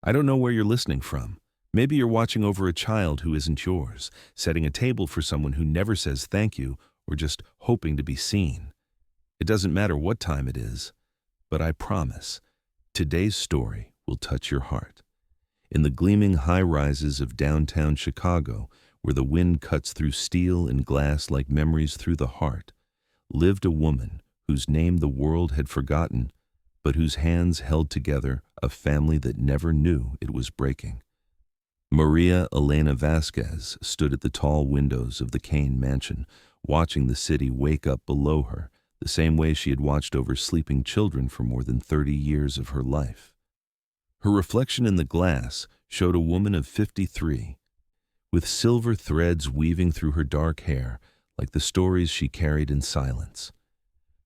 I don't know where you're listening from. Maybe you're watching over a child who isn't yours, setting a table for someone who never says thank you, or just hoping to be seen. It doesn't matter what time it is, but I promise, today's story will touch your heart. In the gleaming high-rises of downtown Chicago, where the wind cuts through steel and glass like memories through the heart, lived a woman whose name the world had forgotten, but whose hands held together a family that never knew it was breaking. Maria Elena Vasquez stood at the tall windows of the Kane mansion, watching the city wake up below her, the same way she had watched over sleeping children for more than 30 years of her life. Her reflection in the glass showed a woman of 53, with silver threads weaving through her dark hair like the stories she carried in silence.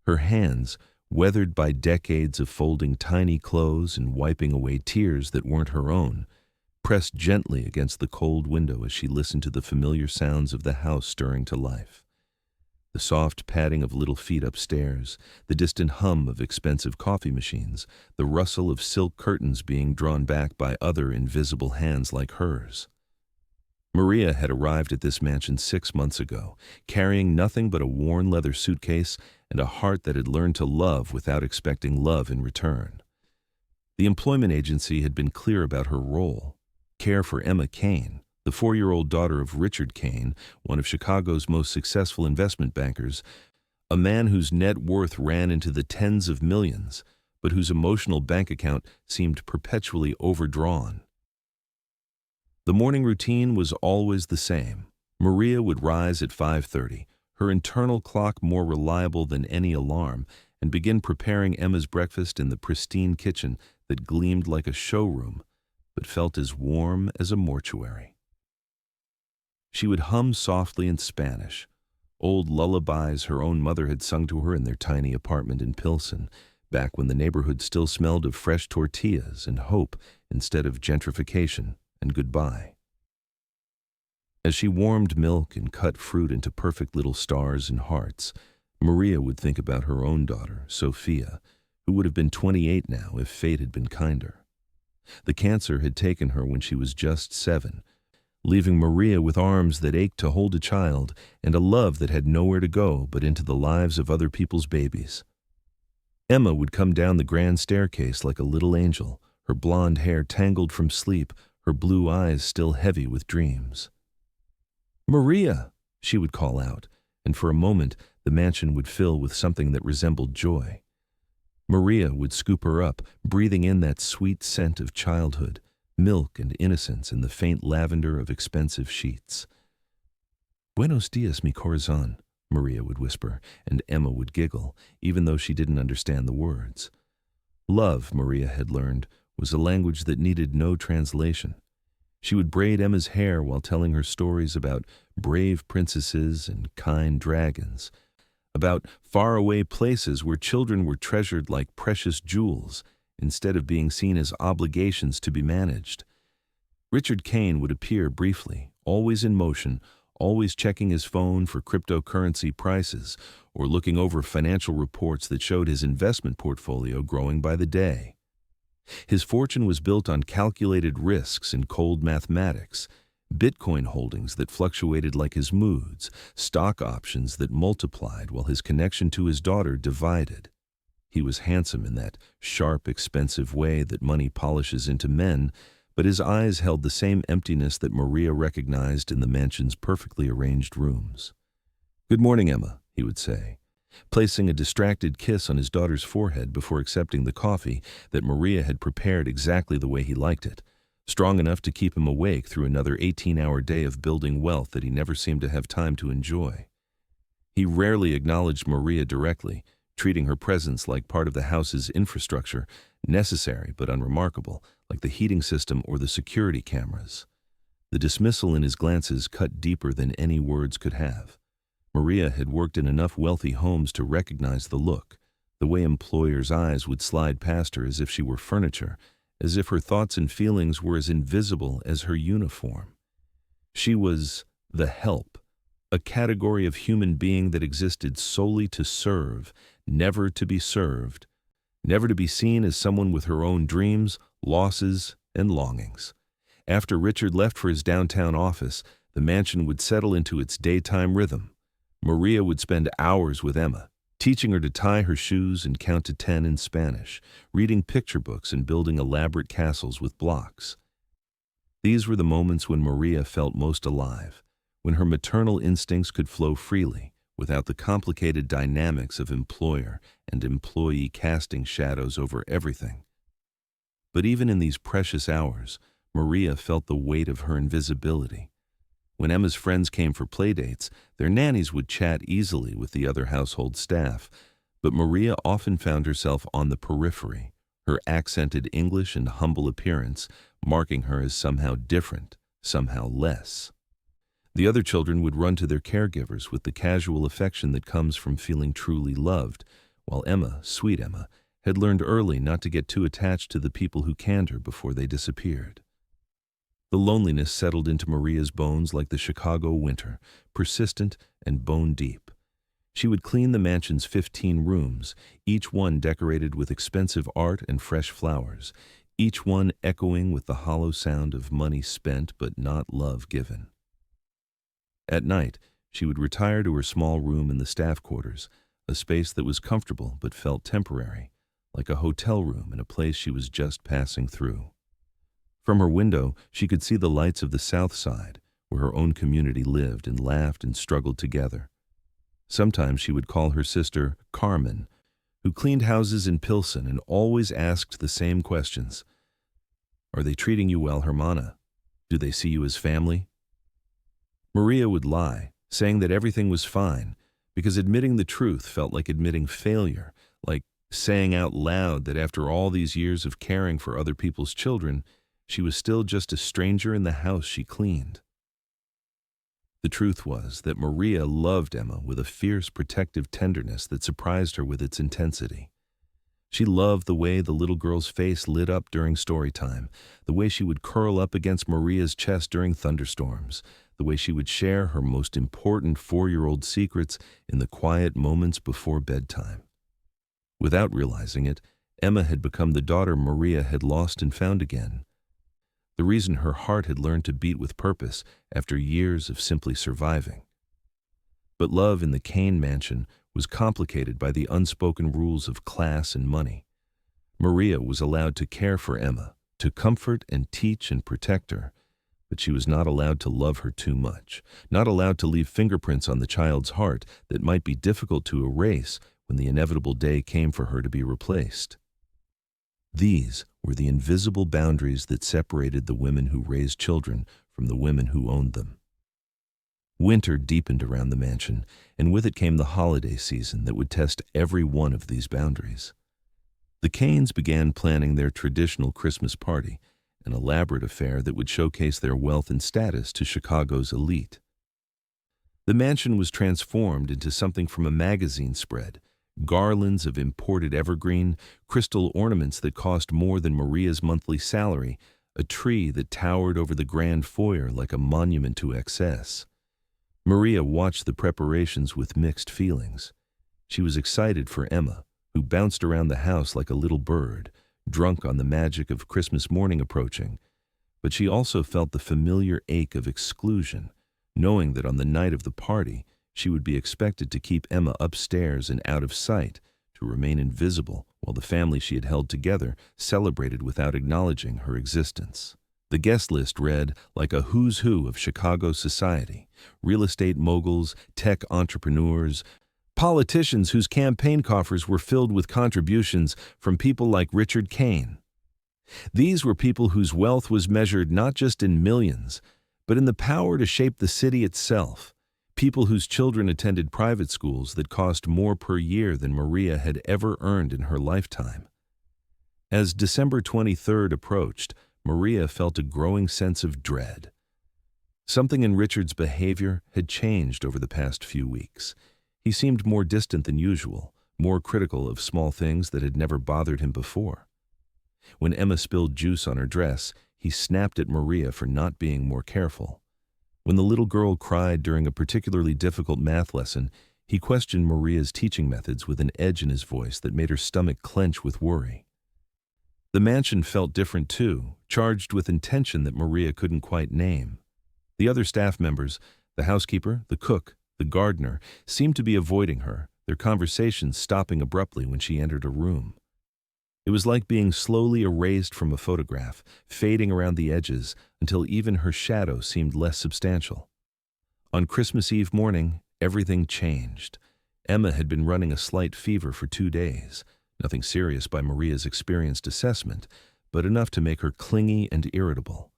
Her hands, weathered by decades of folding tiny clothes and wiping away tears that weren't her own, pressed gently against the cold window as she listened to the familiar sounds of the house stirring to life. The soft padding of little feet upstairs, the distant hum of expensive coffee machines, the rustle of silk curtains being drawn back by other invisible hands like hers. Maria had arrived at this mansion 6 months ago, carrying nothing but a worn leather suitcase and a heart that had learned to love without expecting love in return. The employment agency had been clear about her role: care for Emma Kane, the 4-year-old daughter of Richard Kane, one of Chicago's most successful investment bankers, a man whose net worth ran into the tens of millions, but whose emotional bank account seemed perpetually overdrawn. The morning routine was always the same. Maria would rise at 5:30, her internal clock more reliable than any alarm, and begin preparing Emma's breakfast in the pristine kitchen that gleamed like a showroom, but felt as warm as a mortuary. She would hum softly in Spanish, old lullabies her own mother had sung to her in their tiny apartment in Pilsen, back when the neighborhood still smelled of fresh tortillas and hope instead of gentrification and goodbye. As she warmed milk and cut fruit into perfect little stars and hearts, Maria would think about her own daughter, Sophia, who would have been 28 now if fate had been kinder. The cancer had taken her when she was just 7, leaving Maria with arms that ached to hold a child and a love that had nowhere to go but into the lives of other people's babies. Emma would come down the grand staircase like a little angel, her blonde hair tangled from sleep, her blue eyes still heavy with dreams. "Maria," she would call out, and for a moment the mansion would fill with something that resembled joy. Maria would scoop her up, breathing in that sweet scent of childhood, milk and innocence in the faint lavender of expensive sheets. "Buenos dias, mi corazón," Maria would whisper, and Emma would giggle, even though she didn't understand the words. Love, Maria had learned, was a language that needed no translation. She would braid Emma's hair while telling her stories about brave princesses and kind dragons, about faraway places where children were treasured like precious jewels, instead of being seen as obligations to be managed. Richard Kane would appear briefly, always in motion, always checking his phone for cryptocurrency prices or looking over financial reports that showed his investment portfolio growing by the day. His fortune was built on calculated risks and cold mathematics, Bitcoin holdings that fluctuated like his moods, stock options that multiplied while his connection to his daughter divided. He was handsome in that sharp, expensive way that money polishes into men, but his eyes held the same emptiness that Maria recognized in the mansion's perfectly arranged rooms. "Good morning, Emma," he would say, placing a distracted kiss on his daughter's forehead before accepting the coffee that Maria had prepared exactly the way he liked it, strong enough to keep him awake through another 18-hour day of building wealth that he never seemed to have time to enjoy. He rarely acknowledged Maria directly, treating her presence like part of the house's infrastructure, necessary but unremarkable, like the heating system or the security cameras. The dismissal in his glances cut deeper than any words could have. Maria had worked in enough wealthy homes to recognize the look, the way employers' eyes would slide past her as if she were furniture, as if her thoughts and feelings were as invisible as her uniform. She was the help, a category of human being that existed solely to serve, never to be served, never to be seen as someone with her own dreams, losses, and longings. After Richard left for his downtown office, the mansion would settle into its daytime rhythm. Maria would spend hours with Emma, teaching her to tie her shoes and count to 10 in Spanish, reading picture books and building elaborate castles with blocks. These were the moments when Maria felt most alive, when her maternal instincts could flow freely, without the complicated dynamics of employer and employee casting shadows over everything. But even in these precious hours, Maria felt the weight of her invisibility. When Emma's friends came for playdates, their nannies would chat easily with the other household staff, but Maria often found herself on the periphery, her accented English and humble appearance marking her as somehow different, somehow less. The other children would run to their caregivers with the casual affection that comes from feeling truly loved, while Emma, sweet Emma, had learned early not to get too attached to the people who canned her before they disappeared. The loneliness settled into Maria's bones like the Chicago winter, persistent and bone-deep. She would clean the mansion's 15 rooms, each one decorated with expensive art and fresh flowers, each one echoing with the hollow sound of money spent but not love given. At night, she would retire to her small room in the staff quarters, a space that was comfortable but felt temporary, like a hotel room in a place she was just passing through. From her window, she could see the lights of the South Side, where her own community lived and laughed and struggled together. Sometimes she would call her sister Carmen, who cleaned houses in Pilsen and always asked the same questions. "Are they treating you well, Hermana? Do they see you as family?" Maria would lie, saying that everything was fine, because admitting the truth felt like admitting failure, like saying out loud that after all these years of caring for other people's children, she was still just a stranger in the house she cleaned. The truth was that Maria loved Emma with a fierce protective tenderness that surprised her with its intensity. She loved the way the little girl's face lit up during story time, the way she would curl up against Maria's chest during thunderstorms, the way she would share her most important 4-year-old secrets in the quiet moments before bedtime. Without realizing it, Emma had become the daughter Maria had lost and found again. The reason her heart had learned to beat with purpose after years of simply surviving. But love in the Kane mansion was complicated by the unspoken rules of class and money. Maria was allowed to care for Emma, to comfort and teach and protect her, but she was not allowed to love her too much, not allowed to leave fingerprints on the child's heart that might be difficult to erase when the inevitable day came for her to be replaced. These were the invisible boundaries that separated the women who raised children from the women who owned them. Winter deepened around the mansion, and with it came the holiday season that would test every one of these boundaries. The Kanes began planning their traditional Christmas party, an elaborate affair that would showcase their wealth and status to Chicago's elite. The mansion was transformed into something from a magazine spread, garlands of imported evergreen, crystal ornaments that cost more than Maria's monthly salary, a tree that towered over the grand foyer like a monument to excess. Maria watched the preparations with mixed feelings. She was excited for Emma, who bounced around the house like a little bird, drunk on the magic of Christmas morning approaching, but she also felt the familiar ache of exclusion, knowing that on the night of the party, she would be expected to keep Emma upstairs and out of sight, to remain invisible while the family she had held together celebrated without acknowledging her existence. The guest list read like a who's who of Chicago society: real estate moguls, tech entrepreneurs, politicians whose campaign coffers were filled with contributions from people like Richard Kane. These were people whose wealth was measured not just in millions, but in the power to shape the city itself. People whose children attended private schools that cost more per year than Maria had ever earned in her lifetime. As December 23rd approached, Maria felt a growing sense of dread. Something in Richard's behavior had changed over the past few weeks. He seemed more distant than usual, more critical of small things that had never bothered him before. When Emma spilled juice on her dress, he snapped at Maria for not being more careful. When the little girl cried during a particularly difficult math lesson, he questioned Maria's teaching methods with an edge in his voice that made her stomach clench with worry. The mansion felt different too, charged with intention that Maria couldn't quite name. The other staff members, the housekeeper, the cook, the gardener, seemed to be avoiding her, their conversations stopping abruptly when she entered a room. It was like being slowly erased from a photograph, fading around the edges until even her shadow seemed less substantial. On Christmas Eve morning, everything changed. Emma had been running a slight fever for 2 days, nothing serious by Maria's experienced assessment, but enough to make her clingy and irritable.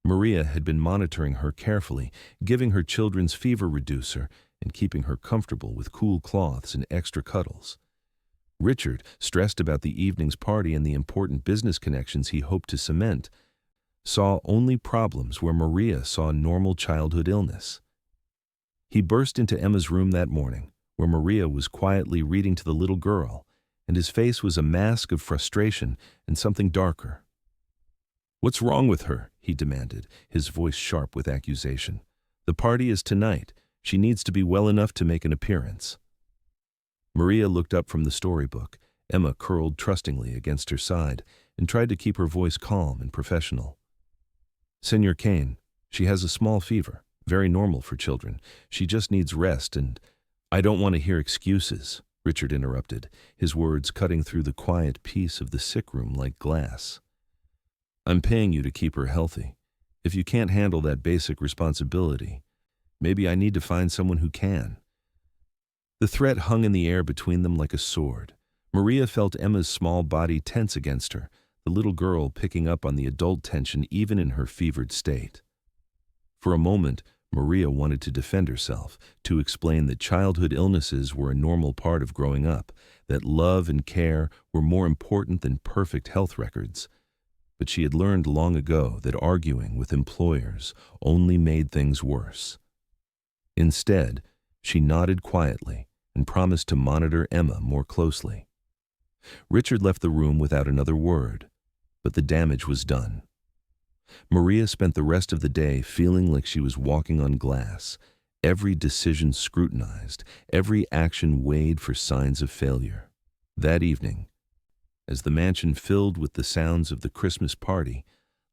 Maria had been monitoring her carefully, giving her children's fever reducer and keeping her comfortable with cool cloths and extra cuddles. Richard, stressed about the evening's party and the important business connections he hoped to cement, saw only problems where Maria saw normal childhood illness. He burst into Emma's room that morning, where Maria was quietly reading to the little girl, and his face was a mask of frustration and something darker. "What's wrong with her?" he demanded, his voice sharp with accusation. "The party is tonight. She needs to be well enough to make an appearance." Maria looked up from the storybook. Emma curled trustingly against her side and tried to keep her voice calm and professional. "Senor Kane, she has a small fever, very normal for children. She just needs rest and—" "I don't want to hear excuses," Richard interrupted, his words cutting through the quiet peace of the sick room like glass. "I'm paying you to keep her healthy. If you can't handle that basic responsibility, maybe I need to find someone who can." The threat hung in the air between them like a sword. Maria felt Emma's small body tense against her, the little girl picking up on the adult tension even in her fevered state. For a moment, Maria wanted to defend herself, to explain that childhood illnesses were a normal part of growing up, that love and care were more important than perfect health records. But she had learned long ago that arguing with employers only made things worse. Instead, she nodded quietly and promised to monitor Emma more closely. Richard left the room without another word, but the damage was done. Maria spent the rest of the day feeling like she was walking on glass, every decision scrutinized, every action weighed for signs of failure. That evening, as the mansion filled with the sounds of the Christmas party,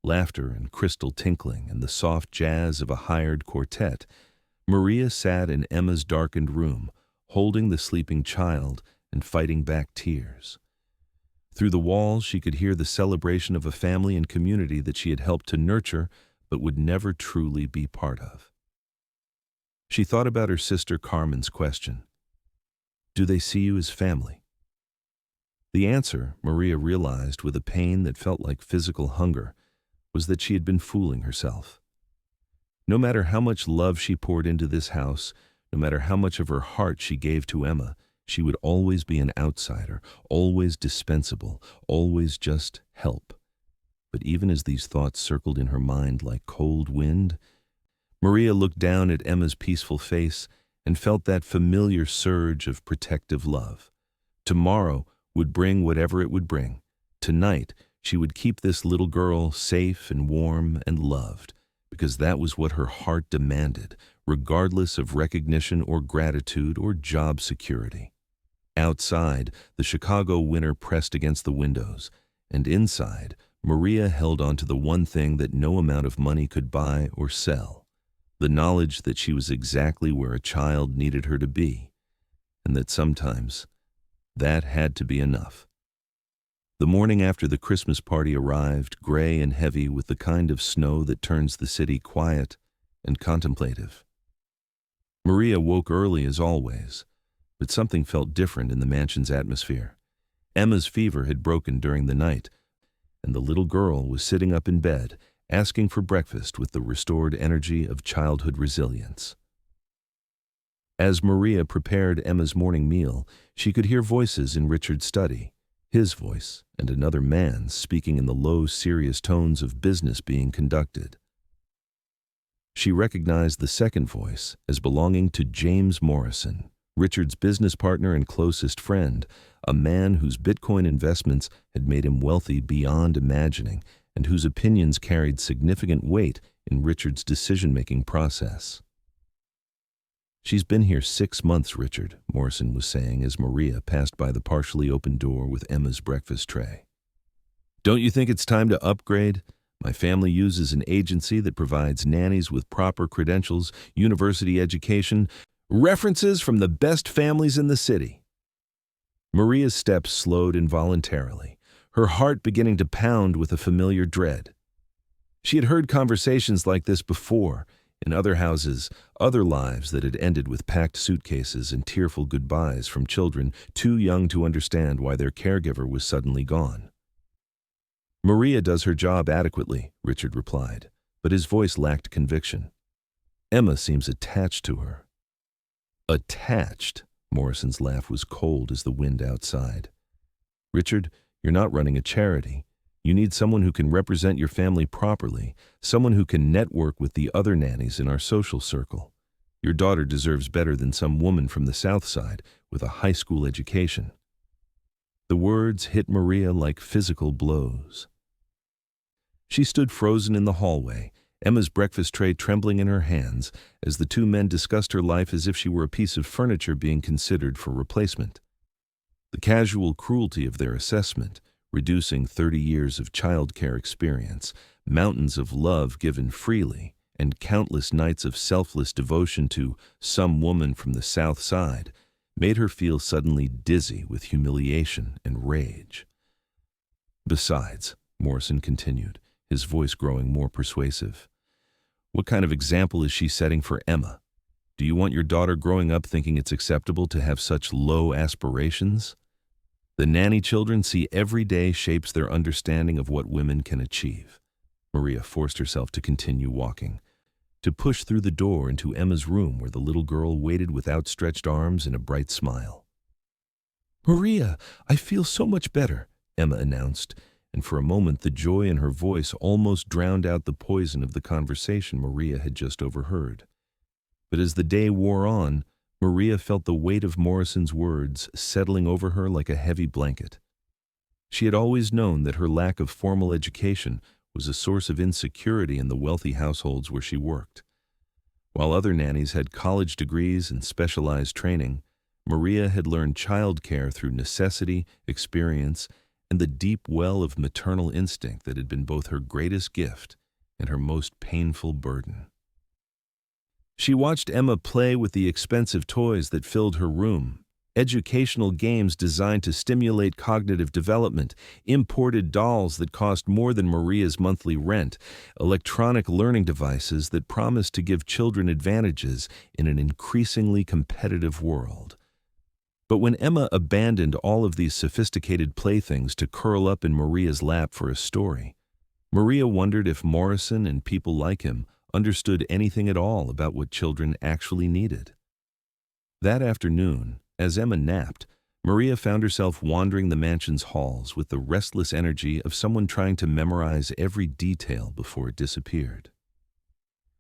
laughter and crystal tinkling and the soft jazz of a hired quartet, Maria sat in Emma's darkened room, holding the sleeping child and fighting back tears. Through the walls, she could hear the celebration of a family and community that she had helped to nurture but would never truly be part of. She thought about her sister Carmen's question, "Do they see you as family?" The answer, Maria realized with a pain that felt like physical hunger, was that she had been fooling herself. No matter how much love she poured into this house, no matter how much of her heart she gave to Emma, she would always be an outsider, always dispensable, always just help. But even as these thoughts circled in her mind like cold wind, Maria looked down at Emma's peaceful face and felt that familiar surge of protective love. Tomorrow would bring whatever it would bring. Tonight, she would keep this little girl safe and warm and loved, because that was what her heart demanded, regardless of recognition or gratitude or job security. Outside, the Chicago winter pressed against the windows, and inside, Maria held on to the one thing that no amount of money could buy or sell, the knowledge that she was exactly where a child needed her to be, and that sometimes that had to be enough. The morning after the Christmas party arrived, gray and heavy with the kind of snow that turns the city quiet and contemplative. Maria woke early as always, but something felt different in the mansion's atmosphere. Emma's fever had broken during the night, and the little girl was sitting up in bed, asking for breakfast with the restored energy of childhood resilience. As Maria prepared Emma's morning meal, she could hear voices in Richard's study, his voice and another man's speaking in the low, serious tones of business being conducted. She recognized the second voice as belonging to James Morrison, Richard's business partner and closest friend, a man whose Bitcoin investments had made him wealthy beyond imagining and whose opinions carried significant weight in Richard's decision-making process. "She's been here 6 months, Richard," Morrison was saying as Maria passed by the partially open door with Emma's breakfast tray. Don't you think it's time to upgrade? My family uses an agency that provides nannies with proper credentials, university education, references from the best families in the city. Maria's steps slowed involuntarily, her heart beginning to pound with a familiar dread. She had heard conversations like this before, in other houses, other lives that had ended with packed suitcases and tearful goodbyes from children too young to understand why their caregiver was suddenly gone. Maria does her job adequately, Richard replied, but his voice lacked conviction. Emma seems attached to her. Attached? Morrison's laugh was cold as the wind outside. Richard, you're not running a charity. You need someone who can represent your family properly, someone who can network with the other nannies in our social circle. Your daughter deserves better than some woman from the South Side with a high school education. The words hit Maria like physical blows. She stood frozen in the hallway, Emma's breakfast tray trembling in her hands, as the two men discussed her life as if she were a piece of furniture being considered for replacement. The casual cruelty of their assessment, reducing 30 years of childcare experience, mountains of love given freely, and countless nights of selfless devotion to some woman from the South Side, made her feel suddenly dizzy with humiliation and rage. Besides, Morrison continued, his voice growing more persuasive, what kind of example is she setting for Emma? Do you want your daughter growing up thinking it's acceptable to have such low aspirations? The nanny children see every day shapes their understanding of what women can achieve. Maria forced herself to continue walking, to push through the door into Emma's room where the little girl waited with outstretched arms and a bright smile. "Maria, I feel so much better," Emma announced, and for a moment the joy in her voice almost drowned out the poison of the conversation Maria had just overheard. But as the day wore on, Maria felt the weight of Morrison's words settling over her like a heavy blanket. She had always known that her lack of formal education was a source of insecurity in the wealthy households where she worked. While other nannies had college degrees and specialized training, Maria had learned childcare through necessity, experience, and the deep well of maternal instinct that had been both her greatest gift and her most painful burden. She watched Emma play with the expensive toys that filled her room, educational games designed to stimulate cognitive development, imported dolls that cost more than Maria's monthly rent, electronic learning devices that promised to give children advantages in an increasingly competitive world. But when Emma abandoned all of these sophisticated playthings to curl up in Maria's lap for a story, Maria wondered if Morrison and people like him understood anything at all about what children actually needed. That afternoon, as Emma napped, Maria found herself wandering the mansion's halls with the restless energy of someone trying to memorize every detail before it disappeared.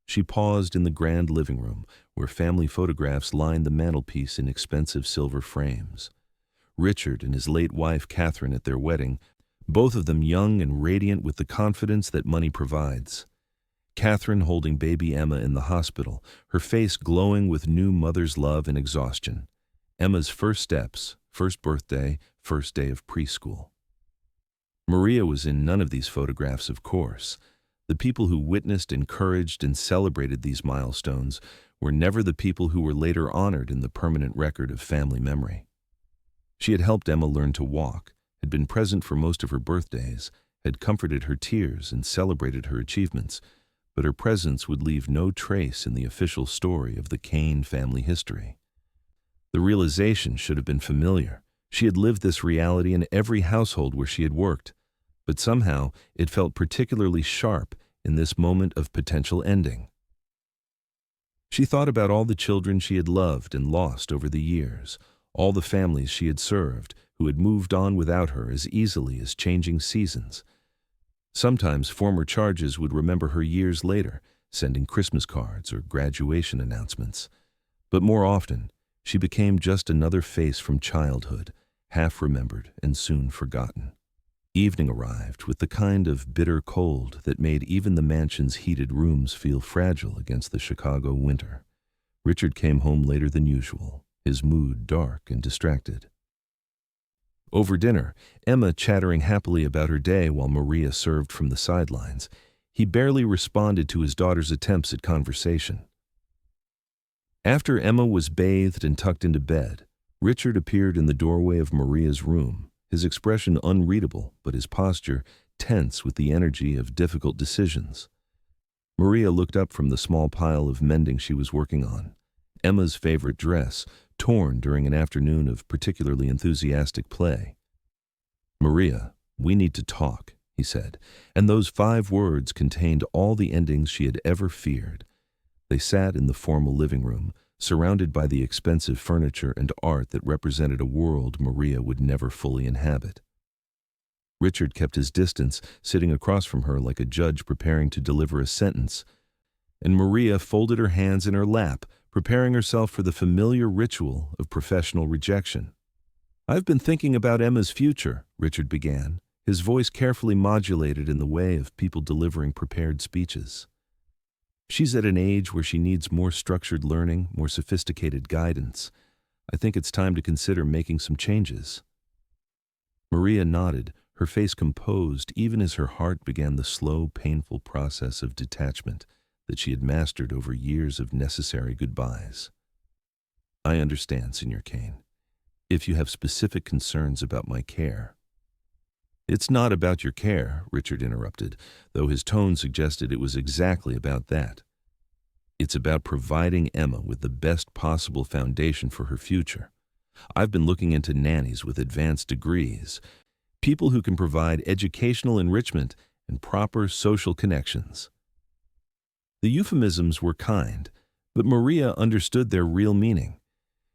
She paused in the grand living room, where family photographs lined the mantelpiece in expensive silver frames. Richard and his late wife Catherine at their wedding, both of them young and radiant with the confidence that money provides. Catherine holding baby Emma in the hospital, her face glowing with new mother's love and exhaustion. Emma's first steps, first birthday, first day of preschool. Maria was in none of these photographs, of course. The people who witnessed, encouraged, and celebrated these milestones were never the people who were later honored in the permanent record of family memory. She had helped Emma learn to walk, had been present for most of her birthdays, had comforted her tears and celebrated her achievements, but her presence would leave no trace in the official story of the Kane family history. The realization should have been familiar. She had lived this reality in every household where she had worked, but somehow it felt particularly sharp in this moment of potential ending. She thought about all the children she had loved and lost over the years, all the families she had served who had moved on without her as easily as changing seasons. Sometimes former charges would remember her years later, sending Christmas cards or graduation announcements. But more often, she became just another face from childhood, half remembered and soon forgotten. Evening arrived with the kind of bitter cold that made even the mansion's heated rooms feel fragile against the Chicago winter. Richard came home later than usual, his mood dark and distracted. Over dinner, Emma chattering happily about her day while Maria served from the sidelines, he barely responded to his daughter's attempts at conversation. After Emma was bathed and tucked into bed, Richard appeared in the doorway of Maria's room, his expression unreadable but his posture tense with the energy of difficult decisions. Maria looked up from the small pile of mending she was working on, Emma's favorite dress, torn during an afternoon of particularly enthusiastic play. "Maria, we need to talk," he said, and those 5 words contained all the endings she had ever feared. They sat in the formal living room, surrounded by the expensive furniture and art that represented a world Maria would never fully inhabit. Richard kept his distance, sitting across from her like a judge preparing to deliver a sentence, and Maria folded her hands in her lap, preparing herself for the familiar ritual of professional rejection. "I've been thinking about Emma's future," Richard began, his voice carefully modulated in the way of people delivering prepared speeches. "She's at an age where she needs more structured learning, more sophisticated guidance. I think it's time to consider making some changes." Maria nodded, her face composed even as her heart began the slow, painful process of detachment that she had mastered over years of necessary goodbyes. "I understand, Señor Kane. If you have specific concerns about my care—" "It's not about your care," Richard interrupted, though his tone suggested it was exactly about that. "It's about providing Emma with the best possible foundation for her future. I've been looking into nannies with advanced degrees, people who can provide educational enrichment and proper social connections." The euphemisms were kind, but Maria understood their real meaning.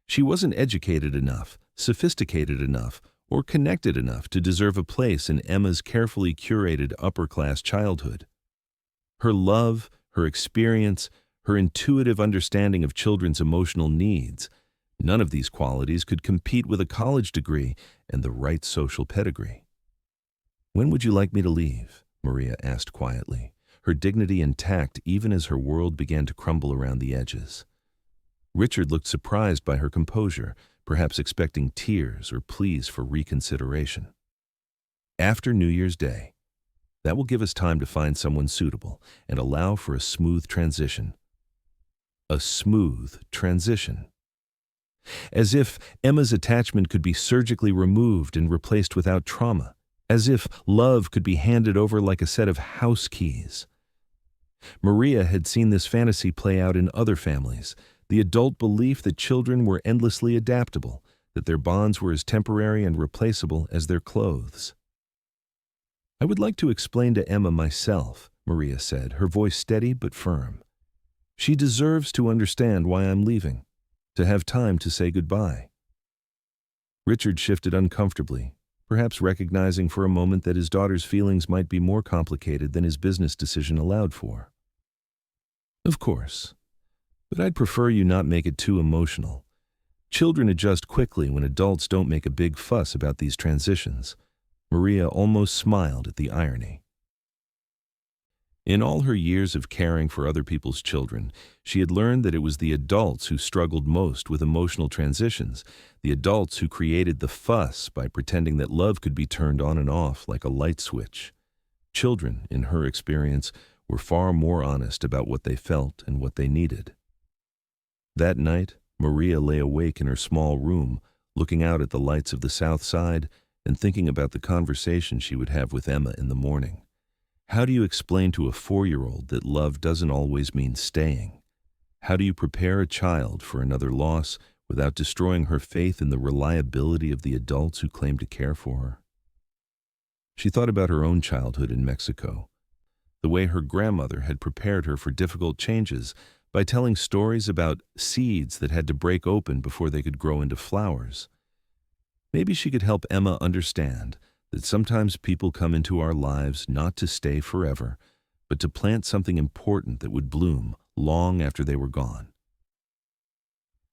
She wasn't educated enough, sophisticated enough, or connected enough to deserve a place in Emma's carefully curated upper-class childhood. Her love, her experience, her intuitive understanding of children's emotional needs, none of these qualities could compete with a college degree and the right social pedigree. "When would you like me to leave?" Maria asked quietly, her dignity intact even as her world began to crumble around the edges. Richard looked surprised by her composure, perhaps expecting tears or pleas for reconsideration. "After New Year's Day. That will give us time to find someone suitable and allow for a smooth transition." A smooth transition. As if Emma's attachment could be surgically removed and replaced without trauma. As if love could be handed over like a set of house keys. Maria had seen this fantasy play out in other families, the adult belief that children were endlessly adaptable, that their bonds were as temporary and replaceable as their clothes. "I would like to explain to Emma myself," Maria said, her voice steady but firm. "She deserves to understand why I'm leaving, to have time to say goodbye." Richard shifted uncomfortably, perhaps recognizing for a moment that his daughter's feelings might be more complicated than his business decision allowed for. "Of course, but I'd prefer you not make it too emotional. Children adjust quickly when adults don't make a big fuss about these transitions." Maria almost smiled at the irony. In all her years of caring for other people's children, she had learned that it was the adults who struggled most with emotional transitions, the adults who created the fuss by pretending that love could be turned on and off like a light switch. Children, in her experience, were far more honest about what they felt and what they needed. That night, Maria lay awake in her small room, looking out at the lights of the South Side and thinking about the conversation she would have with Emma in the morning. How do you explain to a 4-year-old that love doesn't always mean staying? How do you prepare a child for another loss without destroying her faith in the reliability of the adults who claim to care for her? She thought about her own childhood in Mexico, the way her grandmother had prepared her for difficult changes by telling stories about seeds that had to break open before they could grow into flowers. Maybe she could help Emma understand that sometimes people come into our lives not to stay forever, but to plant something important that would bloom long after they were gone.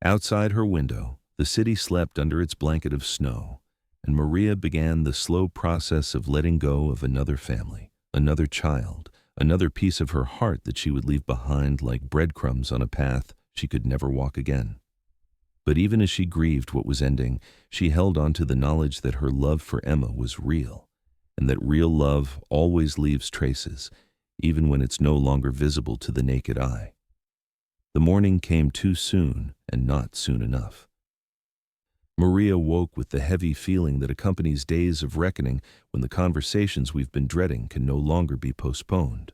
Outside her window, the city slept under its blanket of snow, and Maria began the slow process of letting go of another family, another child, another piece of her heart that she would leave behind like breadcrumbs on a path she could never walk again. But even as she grieved what was ending, she held on to the knowledge that her love for Emma was real, and that real love always leaves traces, even when it's no longer visible to the naked eye. The morning came too soon and not soon enough. Maria woke with the heavy feeling that accompanies days of reckoning when the conversations we've been dreading can no longer be postponed.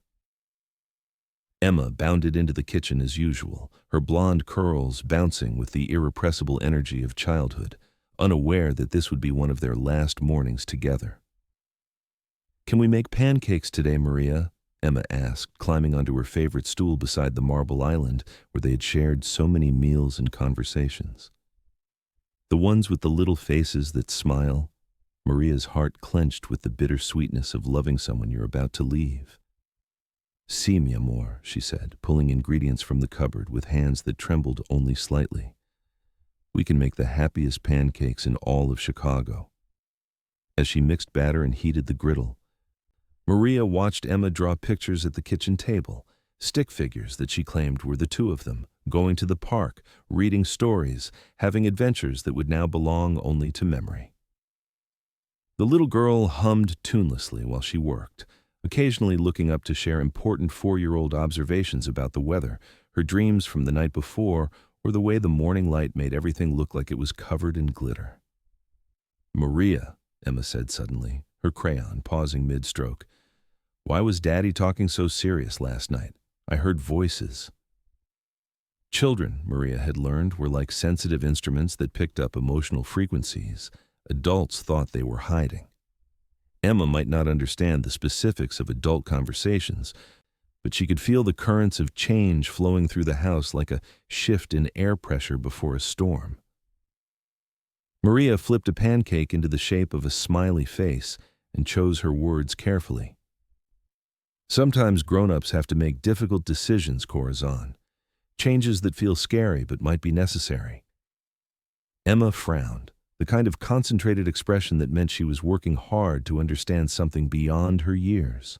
Emma bounded into the kitchen as usual, her blonde curls bouncing with the irrepressible energy of childhood, unaware that this would be one of their last mornings together. "Can we make pancakes today, Maria?" Emma asked, climbing onto her favorite stool beside the marble island where they had shared so many meals and conversations. The ones with the little faces that smile. Maria's heart clenched with the bitter sweetness of loving someone you're about to leave. "Si, mi amor," she said, pulling ingredients from the cupboard with hands that trembled only slightly. "We can make the happiest pancakes in all of Chicago." As she mixed batter and heated the griddle, Maria watched Emma draw pictures at the kitchen table, stick figures that she claimed were the two of them, going to the park, reading stories, having adventures that would now belong only to memory. The little girl hummed tunelessly while she worked, occasionally looking up to share important 4-year-old observations about the weather, her dreams from the night before, or the way the morning light made everything look like it was covered in glitter. "Maria," Emma said suddenly, her crayon pausing mid-stroke, "why was Daddy talking so serious last night? I heard voices." Children, Maria had learned, were like sensitive instruments that picked up emotional frequencies. Adults thought they were hiding. Emma might not understand the specifics of adult conversations, but she could feel the currents of change flowing through the house like a shift in air pressure before a storm. Maria flipped a pancake into the shape of a smiley face and chose her words carefully. "Sometimes grown-ups have to make difficult decisions, Corazon. Changes that feel scary but might be necessary." Emma frowned, the kind of concentrated expression that meant she was working hard to understand something beyond her years.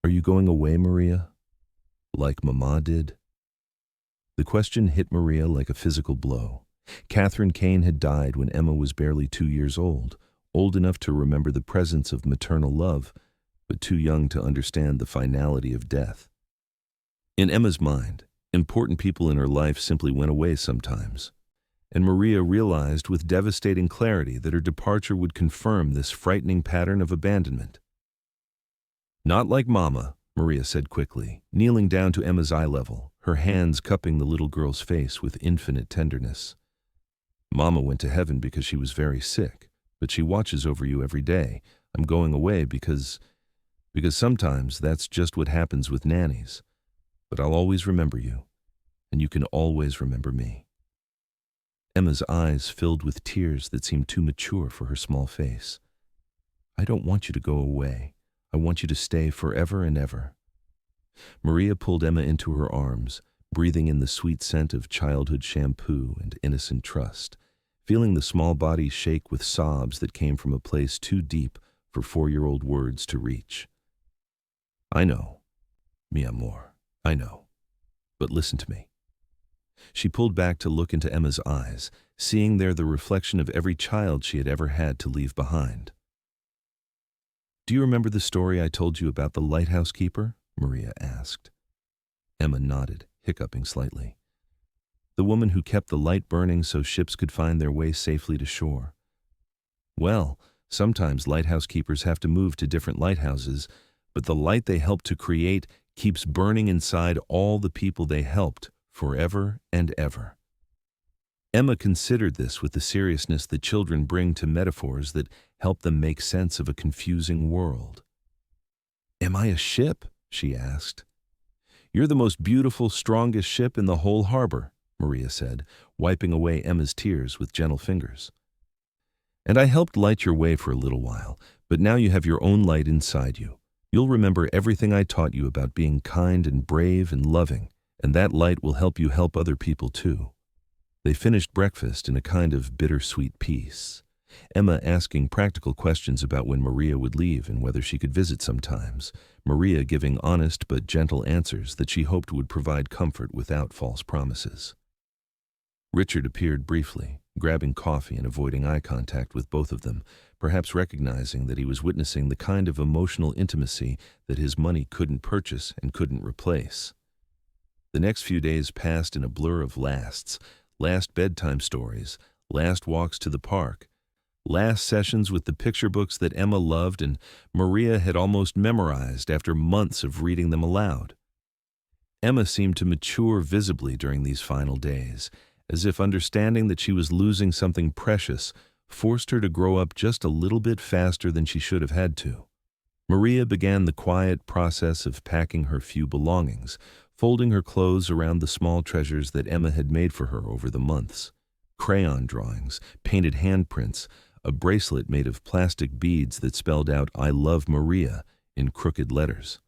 "Are you going away, Maria? Like Mama did?" The question hit Maria like a physical blow. Catherine Kane had died when Emma was barely 2 years old enough to remember the presence of maternal love, but too young to understand the finality of death. In Emma's mind, important people in her life simply went away sometimes, and Maria realized with devastating clarity that her departure would confirm this frightening pattern of abandonment. "Not like Mama," Maria said quickly, kneeling down to Emma's eye level, her hands cupping the little girl's face with infinite tenderness. "Mama went to heaven because she was very sick, but she watches over you every day. I'm going away because sometimes that's just what happens with nannies. But I'll always remember you, and you can always remember me." Emma's eyes filled with tears that seemed too mature for her small face. "I don't want you to go away. I want you to stay forever and ever." Maria pulled Emma into her arms, breathing in the sweet scent of childhood shampoo and innocent trust, feeling the small body shake with sobs that came from a place too deep for 4-year-old words to reach. "I know, mi amor, I know. But listen to me." She pulled back to look into Emma's eyes, seeing there the reflection of every child she had ever had to leave behind. "Do you remember the story I told you about the lighthouse keeper?" Maria asked. Emma nodded, hiccuping slightly. "The woman who kept the light burning so ships could find their way safely to shore. Well, sometimes lighthouse keepers have to move to different lighthouses, but the light they helped to create keeps burning inside all the people they helped, forever and ever." Emma considered this with the seriousness that children bring to metaphors that help them make sense of a confusing world. "Am I a ship?" she asked. "You're the most beautiful, strongest ship in the whole harbor," Maria said, wiping away Emma's tears with gentle fingers. "And I helped light your way for a little while, but now you have your own light inside you. You'll remember everything I taught you about being kind and brave and loving, and that light will help you help other people too." They finished breakfast in a kind of bittersweet peace, Emma asking practical questions about when Maria would leave and whether she could visit sometimes, Maria giving honest but gentle answers that she hoped would provide comfort without false promises. Richard appeared briefly, grabbing coffee and avoiding eye contact with both of them, perhaps recognizing that he was witnessing the kind of emotional intimacy that his money couldn't purchase and couldn't replace. The next few days passed in a blur of lasts, last bedtime stories, last walks to the park, last sessions with the picture books that Emma loved and Maria had almost memorized after months of reading them aloud. Emma seemed to mature visibly during these final days, as if understanding that she was losing something precious forced her to grow up just a little bit faster than she should have had to. Maria began the quiet process of packing her few belongings, folding her clothes around the small treasures that Emma had made for her over the months. Crayon drawings, painted handprints, a bracelet made of plastic beads that spelled out "I love Maria" in crooked letters.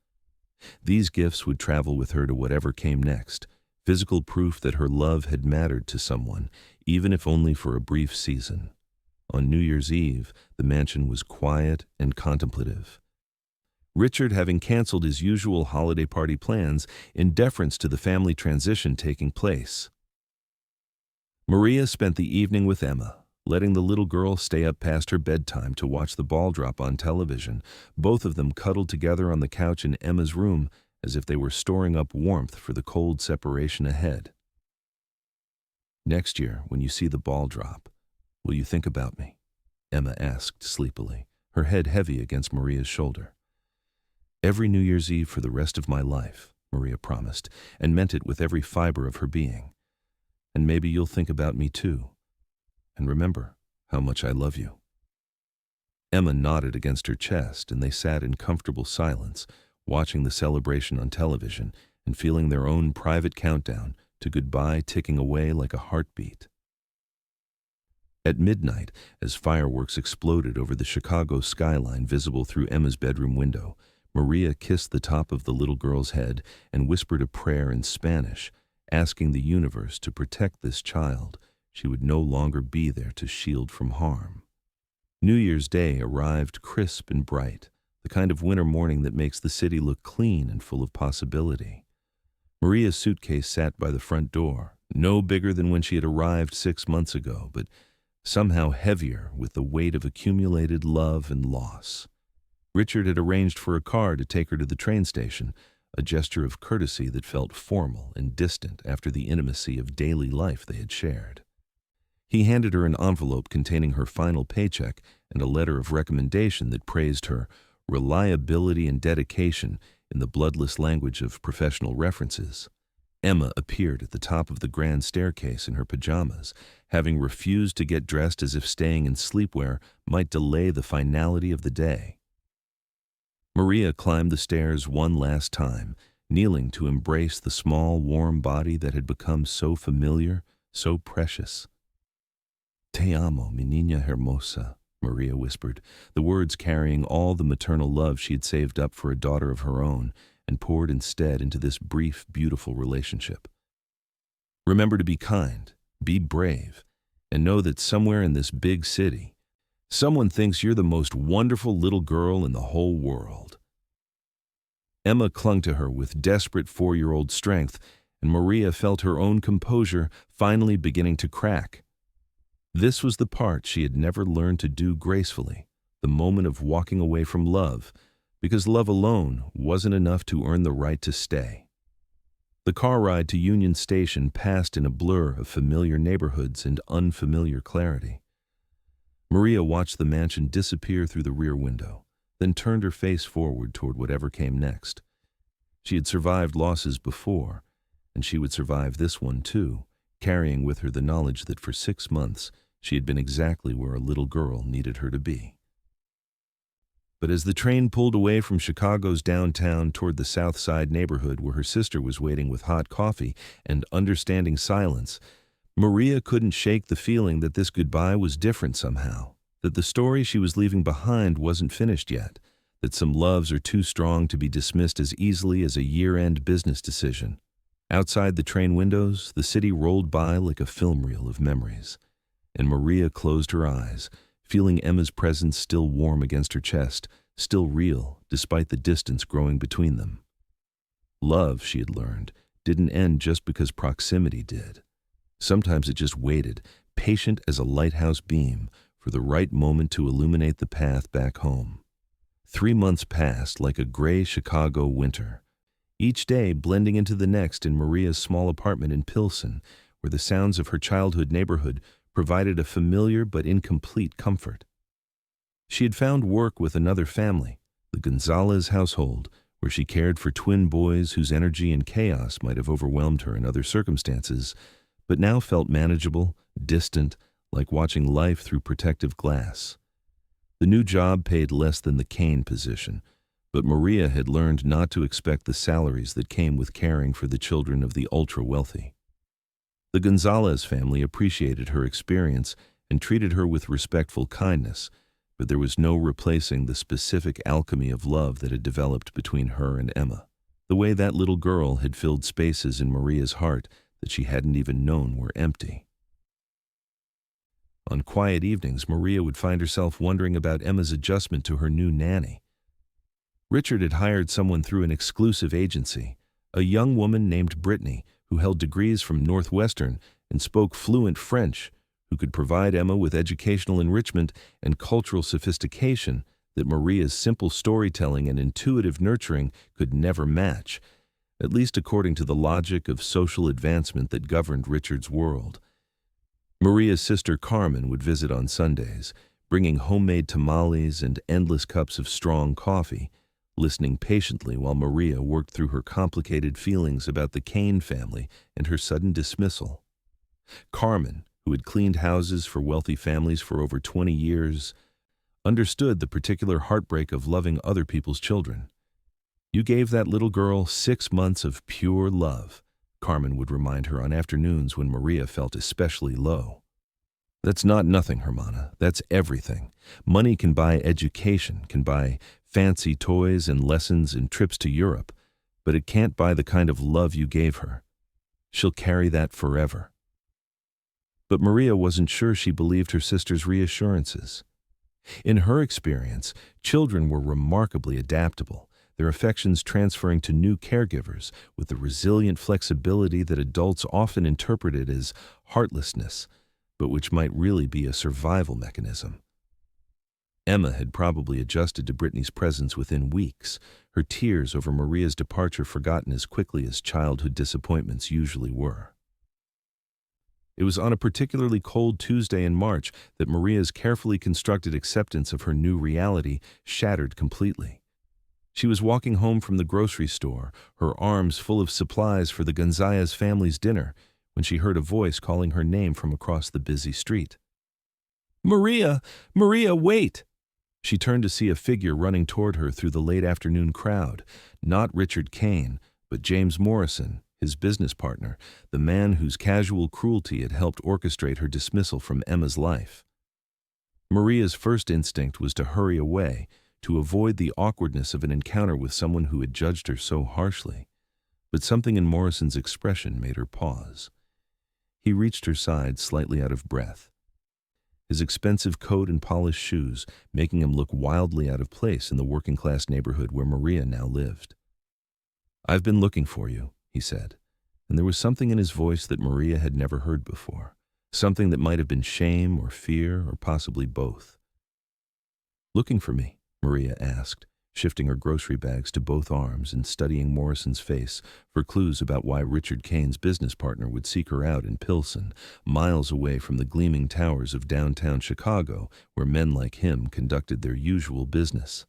These gifts would travel with her to whatever came next, physical proof that her love had mattered to someone, even if only for a brief season. On New Year's Eve, the mansion was quiet and contemplative. Richard having canceled his usual holiday party plans in deference to the family transition taking place. Maria spent the evening with Emma, letting the little girl stay up past her bedtime to watch the ball drop on television, both of them cuddled together on the couch in Emma's room as if they were storing up warmth for the cold separation ahead. "Next year, when you see the ball drop, will you think about me?" Emma asked sleepily, her head heavy against Maria's shoulder. "Every New Year's Eve for the rest of my life," Maria promised, and meant it with every fiber of her being. "And maybe you'll think about me too. And remember how much I love you." Emma nodded against her chest, and they sat in comfortable silence, watching the celebration on television and feeling their own private countdown to goodbye ticking away like a heartbeat. At midnight, as fireworks exploded over the Chicago skyline visible through Emma's bedroom window, Maria kissed the top of the little girl's head and whispered a prayer in Spanish, asking the universe to protect this child she would no longer be there to shield from harm. New Year's Day arrived crisp and bright, the kind of winter morning that makes the city look clean and full of possibility. Maria's suitcase sat by the front door, no bigger than when she had arrived 6 months ago, but somehow heavier with the weight of accumulated love and loss. Richard had arranged for a car to take her to the train station, a gesture of courtesy that felt formal and distant after the intimacy of daily life they had shared. He handed her an envelope containing her final paycheck and a letter of recommendation that praised her reliability and dedication in the bloodless language of professional references. Emma appeared at the top of the grand staircase in her pajamas, having refused to get dressed as if staying in sleepwear might delay the finality of the day. Maria climbed the stairs one last time, kneeling to embrace the small, warm body that had become so familiar, so precious. "Te amo, mi niña hermosa," Maria whispered, the words carrying all the maternal love she had saved up for a daughter of her own and poured instead into this brief, beautiful relationship. "Remember to be kind, be brave, and know that somewhere in this big city, someone thinks you're the most wonderful little girl in the whole world." Emma clung to her with desperate 4-year-old strength, and Maria felt her own composure finally beginning to crack. This was the part she had never learned to do gracefully, the moment of walking away from love, because love alone wasn't enough to earn the right to stay. The car ride to Union Station passed in a blur of familiar neighborhoods and unfamiliar clarity. Maria watched the mansion disappear through the rear window, then turned her face forward toward whatever came next. She had survived losses before, and she would survive this one too, carrying with her the knowledge that for 6 months she had been exactly where a little girl needed her to be. But as the train pulled away from Chicago's downtown toward the South Side neighborhood where her sister was waiting with hot coffee and understanding silence, Maria couldn't shake the feeling that this goodbye was different somehow, that the story she was leaving behind wasn't finished yet, that some loves are too strong to be dismissed as easily as a year-end business decision. Outside the train windows, the city rolled by like a film reel of memories, and Maria closed her eyes, feeling Emma's presence still warm against her chest, still real despite the distance growing between them. Love, she had learned, didn't end just because proximity did. Sometimes it just waited, patient as a lighthouse beam, for the right moment to illuminate the path back home. 3 months passed like a gray Chicago winter, each day blending into the next in Maria's small apartment in Pilsen, where the sounds of her childhood neighborhood provided a familiar but incomplete comfort. She had found work with another family, the Gonzalez household, where she cared for twin boys whose energy and chaos might have overwhelmed her in other circumstances, but now felt manageable, distant, like watching life through protective glass. The new job paid less than the Kane position, but Maria had learned not to expect the salaries that came with caring for the children of the ultra-wealthy. The Gonzalez family appreciated her experience and treated her with respectful kindness, but there was no replacing the specific alchemy of love that had developed between her and Emma. The way that little girl had filled spaces in Maria's heart that she hadn't even known were empty. On quiet evenings, Maria would find herself wondering about Emma's adjustment to her new nanny. Richard had hired someone through an exclusive agency, a young woman named Brittany, who held degrees from Northwestern and spoke fluent French, who could provide Emma with educational enrichment and cultural sophistication that Maria's simple storytelling and intuitive nurturing could never match, at least according to the logic of social advancement that governed Richard's world. Maria's sister Carmen would visit on Sundays, bringing homemade tamales and endless cups of strong coffee, listening patiently while Maria worked through her complicated feelings about the Kane family and her sudden dismissal. Carmen, who had cleaned houses for wealthy families for over 20 years, understood the particular heartbreak of loving other people's children. "You gave that little girl 6 months of pure love," Carmen would remind her on afternoons when Maria felt especially low. "That's not nothing, Hermana. That's everything. Money can buy education, can buy fancy toys and lessons and trips to Europe, but it can't buy the kind of love you gave her. She'll carry that forever." But Maria wasn't sure she believed her sister's reassurances. In her experience, children were remarkably adaptable, their affections transferring to new caregivers with the resilient flexibility that adults often interpreted as heartlessness, but which might really be a survival mechanism. Emma had probably adjusted to Brittany's presence within weeks, her tears over Maria's departure forgotten as quickly as childhood disappointments usually were. It was on a particularly cold Tuesday in March that Maria's carefully constructed acceptance of her new reality shattered completely. She was walking home from the grocery store, her arms full of supplies for the Gonzalez family's dinner, when she heard a voice calling her name from across the busy street. "Maria! Maria, wait!" She turned to see a figure running toward her through the late afternoon crowd, not Richard Kane, but James Morrison, his business partner, the man whose casual cruelty had helped orchestrate her dismissal from Emma's life. Maria's first instinct was to hurry away, to avoid the awkwardness of an encounter with someone who had judged her so harshly, but something in Morrison's expression made her pause. He reached her side, slightly out of breath, his expensive coat and polished shoes making him look wildly out of place in the working-class neighborhood where Maria now lived. "I've been looking for you," he said, and there was something in his voice that Maria had never heard before, something that might have been shame or fear or possibly both. "Looking for me?" Maria asked, shifting her grocery bags to both arms and studying Morrison's face for clues about why Richard Kane's business partner would seek her out in Pilsen, miles away from the gleaming towers of downtown Chicago, where men like him conducted their usual business.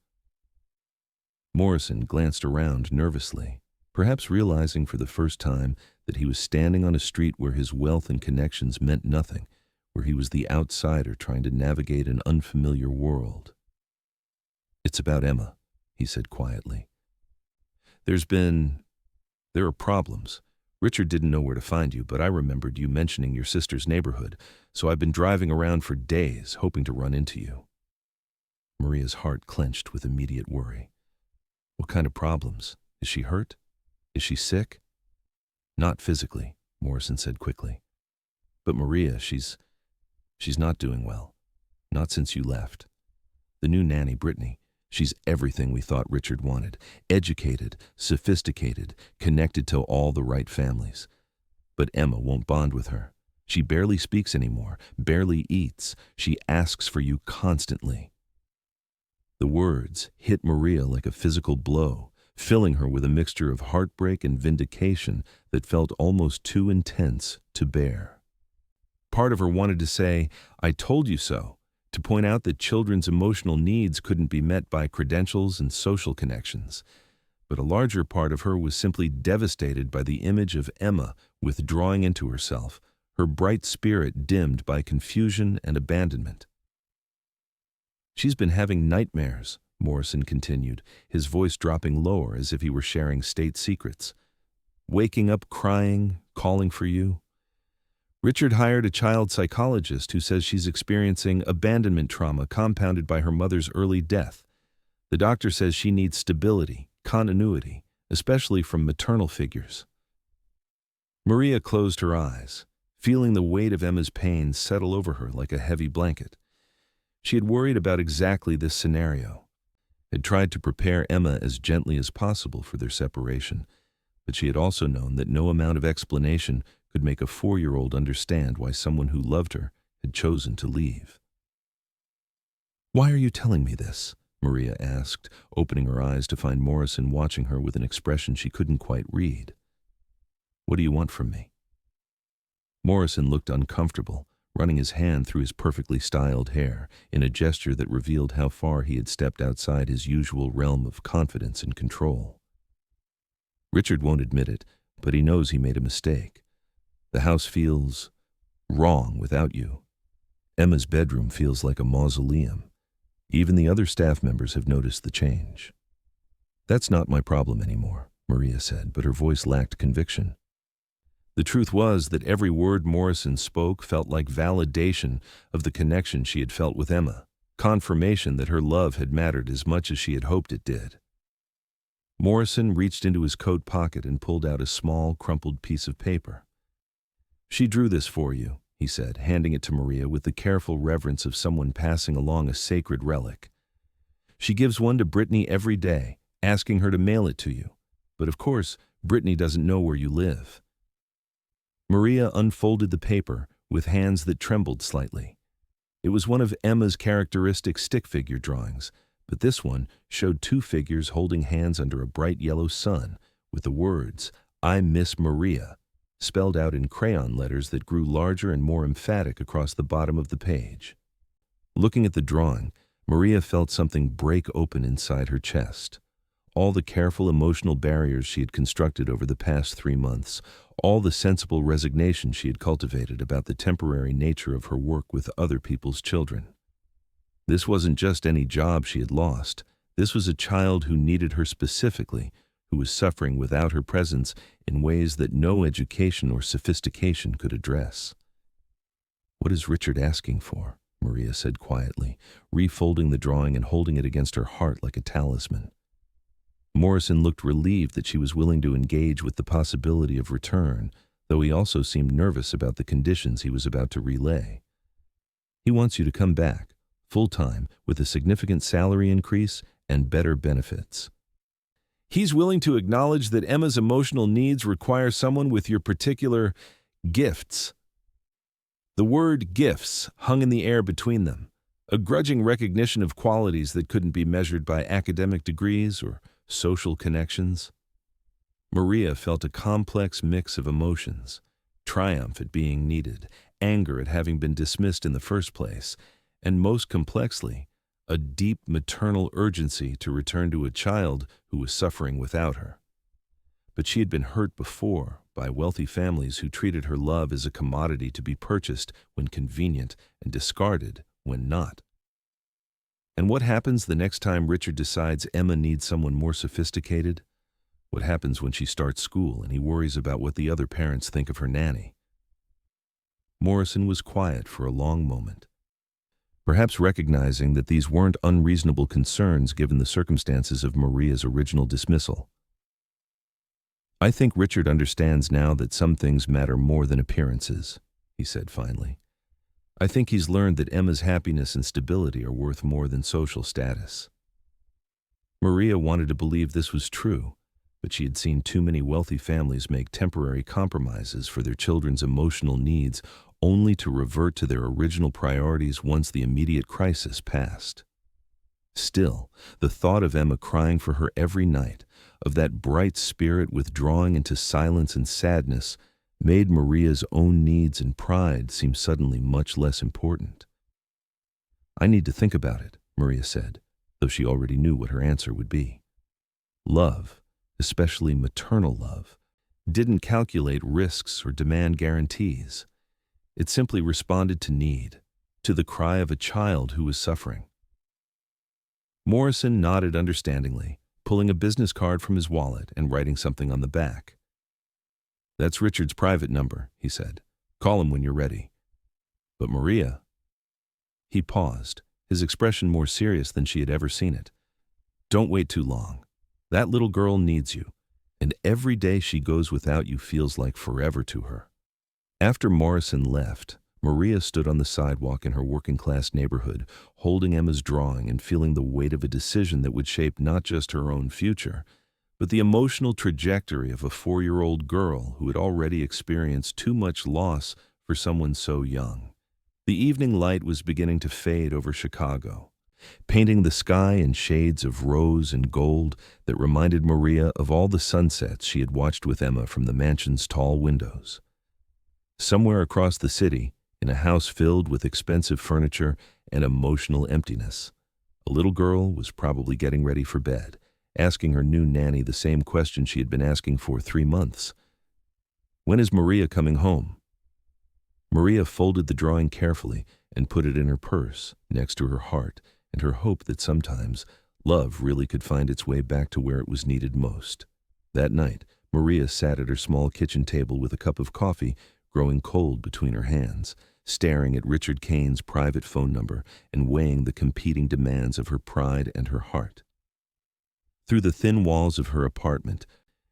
Morrison glanced around nervously, perhaps realizing for the first time that he was standing on a street where his wealth and connections meant nothing, where he was the outsider trying to navigate an unfamiliar world. "It's about Emma," he said quietly. There are problems. Richard didn't know where to find you, but I remembered you mentioning your sister's neighborhood, so I've been driving around for days, hoping to run into you." Maria's heart clenched with immediate worry. "What kind of problems? Is she hurt? Is she sick?" "Not physically," Morrison said quickly. "But Maria, she's not doing well. Not since you left. The new nanny, Brittany, she's everything we thought Richard wanted. Educated, sophisticated, connected to all the right families. But Emma won't bond with her. She barely speaks anymore, barely eats. She asks for you constantly." The words hit Maria like a physical blow, filling her with a mixture of heartbreak and vindication that felt almost too intense to bear. Part of her wanted to say, "I told you so," to point out that children's emotional needs couldn't be met by credentials and social connections. But a larger part of her was simply devastated by the image of Emma withdrawing into herself, her bright spirit dimmed by confusion and abandonment. "She's been having nightmares," Morrison continued, his voice dropping lower as if he were sharing state secrets. "Waking up crying, calling for you. Richard hired a child psychologist who says she's experiencing abandonment trauma compounded by her mother's early death. The doctor says she needs stability, continuity, especially from maternal figures." Maria closed her eyes, feeling the weight of Emma's pain settle over her like a heavy blanket. She had worried about exactly this scenario, had tried to prepare Emma as gently as possible for their separation, but she had also known that no amount of explanation could make a 4-year-old understand why someone who loved her had chosen to leave. "Why are you telling me this?" Maria asked, opening her eyes to find Morrison watching her with an expression she couldn't quite read. "What do you want from me?" Morrison looked uncomfortable, running his hand through his perfectly styled hair in a gesture that revealed how far he had stepped outside his usual realm of confidence and control. "Richard won't admit it, but he knows he made a mistake. The house feels wrong without you. Emma's bedroom feels like a mausoleum. Even the other staff members have noticed the change." "That's not my problem anymore," Maria said, but her voice lacked conviction. The truth was that every word Morrison spoke felt like validation of the connection she had felt with Emma, confirmation that her love had mattered as much as she had hoped it did. Morrison reached into his coat pocket and pulled out a small, crumpled piece of paper. "She drew this for you," he said, handing it to Maria with the careful reverence of someone passing along a sacred relic. "She gives one to Brittany every day, asking her to mail it to you. But of course, Brittany doesn't know where you live." Maria unfolded the paper with hands that trembled slightly. It was one of Emma's characteristic stick figure drawings, but this one showed 2 figures holding hands under a bright yellow sun, with the words, "I miss Maria," spelled out in crayon letters that grew larger and more emphatic across the bottom of the page. Looking at the drawing, Maria felt something break open inside her chest. All the careful emotional barriers she had constructed over the past 3 months, all the sensible resignation she had cultivated about the temporary nature of her work with other people's children. This wasn't just any job she had lost. This was a child who needed her specifically, who was suffering without her presence in ways that no education or sophistication could address. "What is Richard asking for?" Maria said quietly, refolding the drawing and holding it against her heart like a talisman. Morrison looked relieved that she was willing to engage with the possibility of return, though he also seemed nervous about the conditions he was about to relay. "He wants you to come back, full-time, with a significant salary increase and better benefits. He's willing to acknowledge that Emma's emotional needs require someone with your particular gifts." The word gifts hung in the air between them, a grudging recognition of qualities that couldn't be measured by academic degrees or social connections. Maria felt a complex mix of emotions: triumph at being needed, anger at having been dismissed in the first place, and most complexly, a deep maternal urgency to return to a child who was suffering without her. But she had been hurt before by wealthy families who treated her love as a commodity to be purchased when convenient and discarded when not. And what happens the next time Richard decides Emma needs someone more sophisticated? What happens when she starts school and he worries about what the other parents think of her nanny? Morrison was quiet for a long moment, perhaps recognizing that these weren't unreasonable concerns given the circumstances of Maria's original dismissal. "I think Richard understands now that some things matter more than appearances," he said finally. "I think he's learned that Emma's happiness and stability are worth more than social status." Maria wanted to believe this was true, but she had seen too many wealthy families make temporary compromises for their children's emotional needs only to revert to their original priorities once the immediate crisis passed. Still, the thought of Emma crying for her every night, of that bright spirit withdrawing into silence and sadness, made Maria's own needs and pride seem suddenly much less important. "I need to think about it," Maria said, though she already knew what her answer would be. Love, especially maternal love, didn't calculate risks or demand guarantees. It simply responded to need, to the cry of a child who was suffering. Morrison nodded understandingly, pulling a business card from his wallet and writing something on the back. "That's Richard's private number," he said. "Call him when you're ready." "But Maria—" He paused, his expression more serious than she had ever seen it. "Don't wait too long. That little girl needs you, and every day she goes without you feels like forever to her." After Morrison left, Maria stood on the sidewalk in her working-class neighborhood, holding Emma's drawing and feeling the weight of a decision that would shape not just her own future, but the emotional trajectory of a 4-year-old girl who had already experienced too much loss for someone so young. The evening light was beginning to fade over Chicago, painting the sky in shades of rose and gold that reminded Maria of all the sunsets she had watched with Emma from the mansion's tall windows. Somewhere across the city, in a house filled with expensive furniture and emotional emptiness, a little girl was probably getting ready for bed, asking her new nanny the same question she had been asking for 3 months. "When is Maria coming home?" Maria folded the drawing carefully and put it in her purse, next to her heart, and her hope that sometimes love really could find its way back to where it was needed most. That night, Maria sat at her small kitchen table with a cup of coffee growing cold between her hands, staring at Richard Kane's private phone number and weighing the competing demands of her pride and her heart. Through the thin walls of her apartment,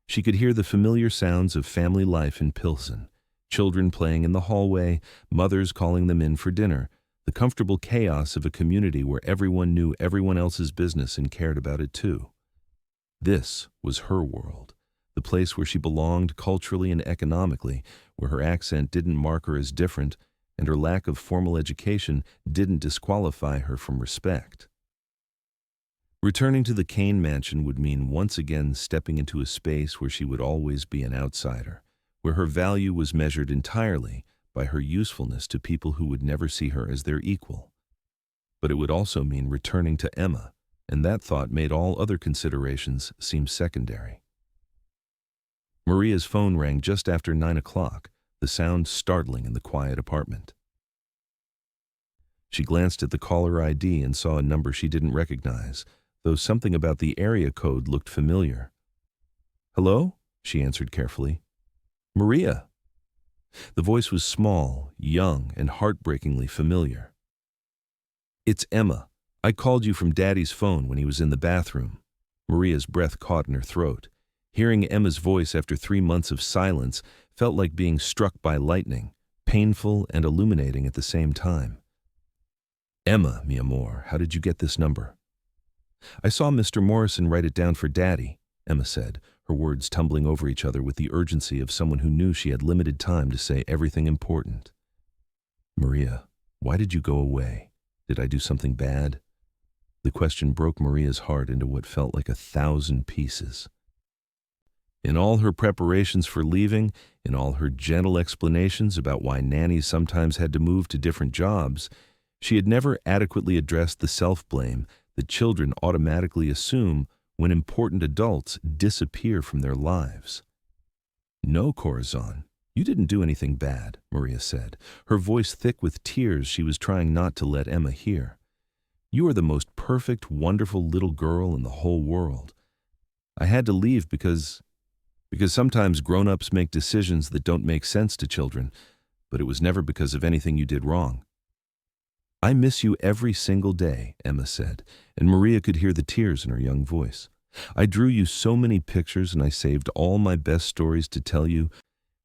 she could hear the familiar sounds of family life in Pilsen, children playing in the hallway, mothers calling them in for dinner, the comfortable chaos of a community where everyone knew everyone else's business and cared about it too. This was her world, the place where she belonged culturally and economically, where her accent didn't mark her as different and her lack of formal education didn't disqualify her from respect. Returning to the Kane mansion would mean once again stepping into a space where she would always be an outsider, where her value was measured entirely by her usefulness to people who would never see her as their equal. But it would also mean returning to Emma, and that thought made all other considerations seem secondary. Maria's phone rang just after 9 o'clock, the sound startling in the quiet apartment. She glanced at the caller ID and saw a number she didn't recognize, though something about the area code looked familiar. "Hello?" she answered carefully. "Maria." The voice was small, young, and heartbreakingly familiar. "It's Emma. I called you from Daddy's phone when he was in the bathroom." Maria's breath caught in her throat. Hearing Emma's voice after 3 months of silence felt like being struck by lightning, painful and illuminating at the same time. "Emma, mi amor, how did you get this number?" "I saw Mr. Morrison write it down for Daddy," Emma said, her words tumbling over each other with the urgency of someone who knew she had limited time to say everything important. "Maria, why did you go away? Did I do something bad?" The question broke Maria's heart into what felt like 1,000 pieces. In all her preparations for leaving, in all her gentle explanations about why nannies sometimes had to move to different jobs, she had never adequately addressed the self-blame that children automatically assume when important adults disappear from their lives. "No, Corazon, you didn't do anything bad," Maria said, her voice thick with tears she was trying not to let Emma hear. "You are the most perfect, wonderful little girl in the whole world. I had to leave because sometimes grown-ups make decisions that don't make sense to children, but it was never because of anything you did wrong." "I miss you every single day," Emma said, and Maria could hear the tears in her young voice. "I drew you so many pictures and I saved all my best stories to tell you,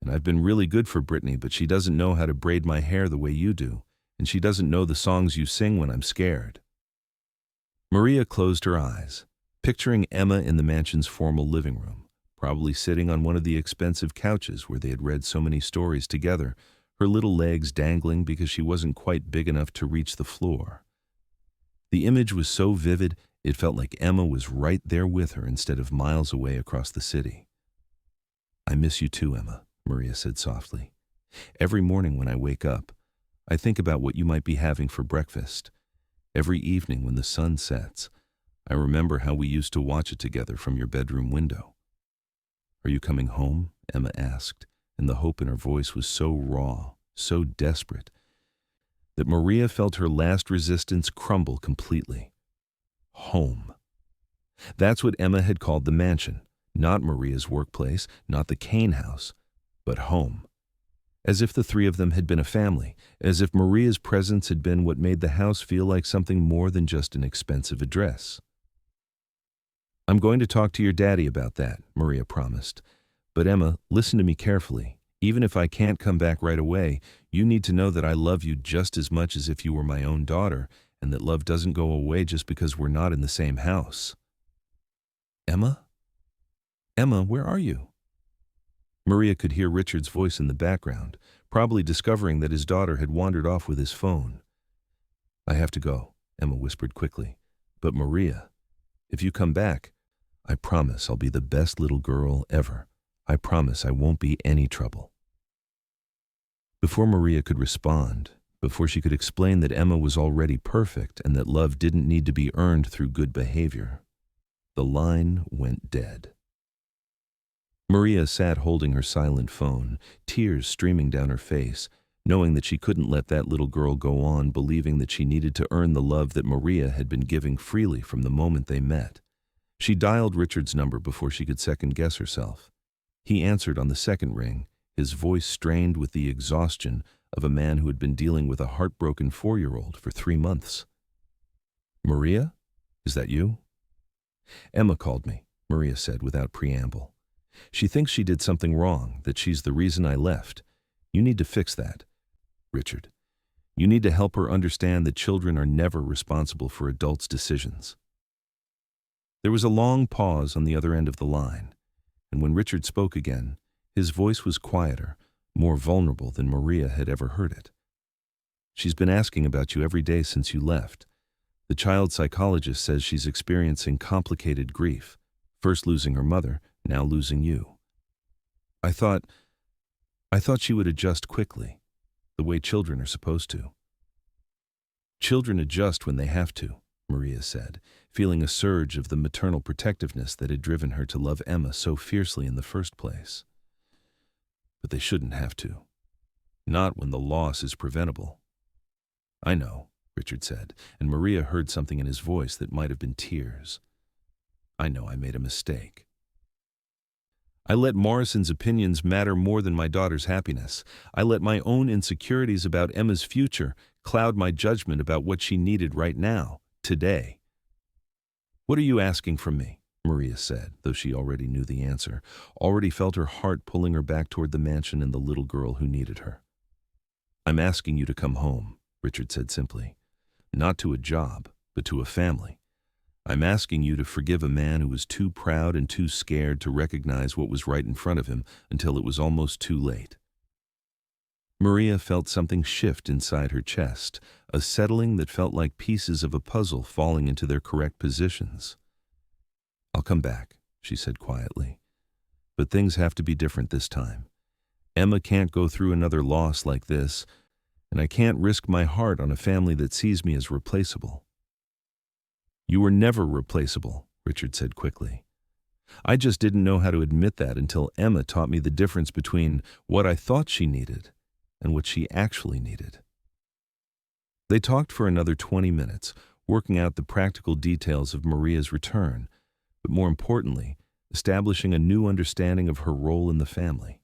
and I've been really good for Brittany, but she doesn't know how to braid my hair the way you do, and she doesn't know the songs you sing when I'm scared." Maria closed her eyes, picturing Emma in the mansion's formal living room, probably sitting on one of the expensive couches where they had read so many stories together, her little legs dangling because she wasn't quite big enough to reach the floor. The image was so vivid, it felt like Emma was right there with her instead of miles away across the city. "I miss you too, Emma," Maria said softly. "Every morning when I wake up, I think about what you might be having for breakfast. Every evening when the sun sets, I remember how we used to watch it together from your bedroom window." "Are you coming home?" Emma asked, and the hope in her voice was so raw, so desperate, that Maria felt her last resistance crumble completely. Home. That's what Emma had called the mansion, not Maria's workplace, not the Kane house, but home. As if the three of them had been a family, as if Maria's presence had been what made the house feel like something more than just an expensive address. "I'm going to talk to your daddy about that," Maria promised. "But Emma, listen to me carefully. Even if I can't come back right away, you need to know that I love you just as much as if you were my own daughter, and that love doesn't go away just because we're not in the same house." "Emma? Emma, where are you?" Maria could hear Richard's voice in the background, probably discovering that his daughter had wandered off with his phone. "I have to go," Emma whispered quickly. "But Maria, if you come back, I promise I'll be the best little girl ever. I promise I won't be any trouble." Before Maria could respond, before she could explain that Emma was already perfect and that love didn't need to be earned through good behavior, the line went dead. Maria sat holding her silent phone, tears streaming down her face, knowing that she couldn't let that little girl go on believing that she needed to earn the love that Maria had been giving freely from the moment they met. She dialed Richard's number before she could second-guess herself. He answered on the second ring, his voice strained with the exhaustion of a man who had been dealing with a heartbroken 4-year-old for 3 months. "Maria? Is that you?" "Emma called me," Maria said without preamble. "She thinks she did something wrong, that she's the reason I left. You need to fix that, Richard. You need to help her understand that children are never responsible for adults' decisions." There was a long pause on the other end of the line, and when Richard spoke again, his voice was quieter, more vulnerable than Maria had ever heard it. "She's been asking about you every day since you left. The child psychologist says she's experiencing complicated grief, first losing her mother, now losing you. I thought she would adjust quickly, the way children are supposed to." "Children adjust when they have to," Maria said, feeling a surge of the maternal protectiveness that had driven her to love Emma so fiercely in the first place. "But they shouldn't have to. Not when the loss is preventable." "I know," Richard said, and Maria heard something in his voice that might have been tears. "I know I made a mistake. I let Morrison's opinions matter more than my daughter's happiness. I let my own insecurities about Emma's future cloud my judgment about what she needed right now, today." "What are you asking from me?" Maria said, though she already knew the answer, already felt her heart pulling her back toward the mansion and the little girl who needed her. "I'm asking you to come home," Richard said simply. "Not to a job, but to a family. I'm asking you to forgive a man who was too proud and too scared to recognize what was right in front of him until it was almost too late." Maria felt something shift inside her chest, a settling that felt like pieces of a puzzle falling into their correct positions. "I'll come back," she said quietly. "But things have to be different this time. Emma can't go through another loss like this, and I can't risk my heart on a family that sees me as replaceable." "You were never replaceable," Richard said quickly. "I just didn't know how to admit that until Emma taught me the difference between what I thought she needed and what she actually needed." They talked for another 20 minutes, working out the practical details of Maria's return, but more importantly, establishing a new understanding of her role in the family.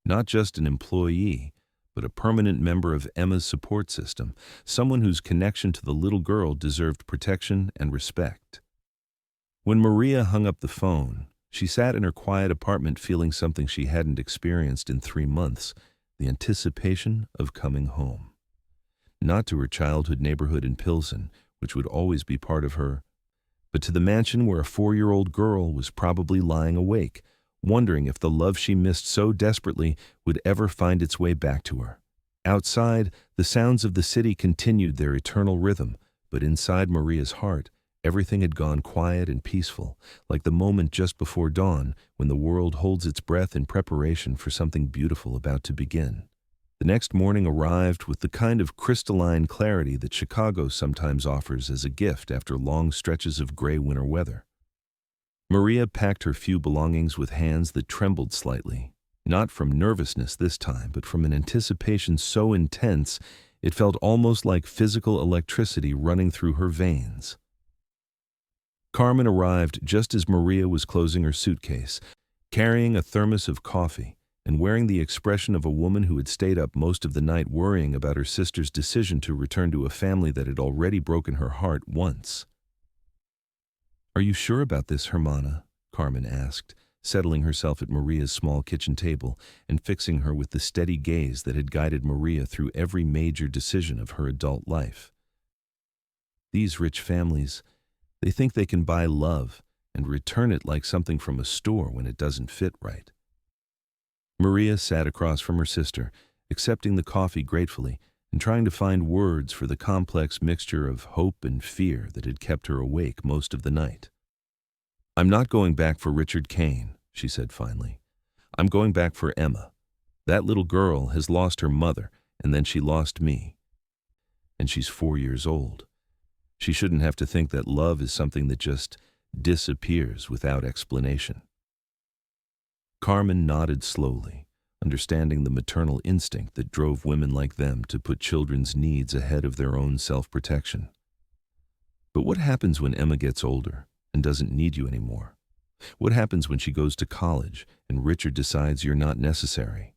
Not just an employee, but a permanent member of Emma's support system, someone whose connection to the little girl deserved protection and respect. When Maria hung up the phone, she sat in her quiet apartment feeling something she hadn't experienced in 3 months, the anticipation of coming home. Not to her childhood neighborhood in Pilsen, which would always be part of her, but to the mansion where a 4-year-old girl was probably lying awake, wondering if the love she missed so desperately would ever find its way back to her. Outside, the sounds of the city continued their eternal rhythm, but inside Maria's heart, everything had gone quiet and peaceful, like the moment just before dawn when the world holds its breath in preparation for something beautiful about to begin. The next morning arrived with the kind of crystalline clarity that Chicago sometimes offers as a gift after long stretches of gray winter weather. Maria packed her few belongings with hands that trembled slightly, not from nervousness this time, but from an anticipation so intense it felt almost like physical electricity running through her veins. Carmen arrived just as Maria was closing her suitcase, carrying a thermos of coffee and wearing the expression of a woman who had stayed up most of the night worrying about her sister's decision to return to a family that had already broken her heart once. "Are you sure about this, Hermana?" Carmen asked, settling herself at Maria's small kitchen table and fixing her with the steady gaze that had guided Maria through every major decision of her adult life. "These rich families, they think they can buy love and return it like something from a store when it doesn't fit right." Maria sat across from her sister, accepting the coffee gratefully and trying to find words for the complex mixture of hope and fear that had kept her awake most of the night. "I'm not going back for Richard Kane," she said finally. "I'm going back for Emma. That little girl has lost her mother, and then she lost me. And she's 4 years old. She shouldn't have to think that love is something that just disappears without explanation." Carmen nodded slowly, understanding the maternal instinct that drove women like them to put children's needs ahead of their own self-protection. "But what happens when Emma gets older and doesn't need you anymore? What happens when she goes to college and Richard decides you're not necessary?"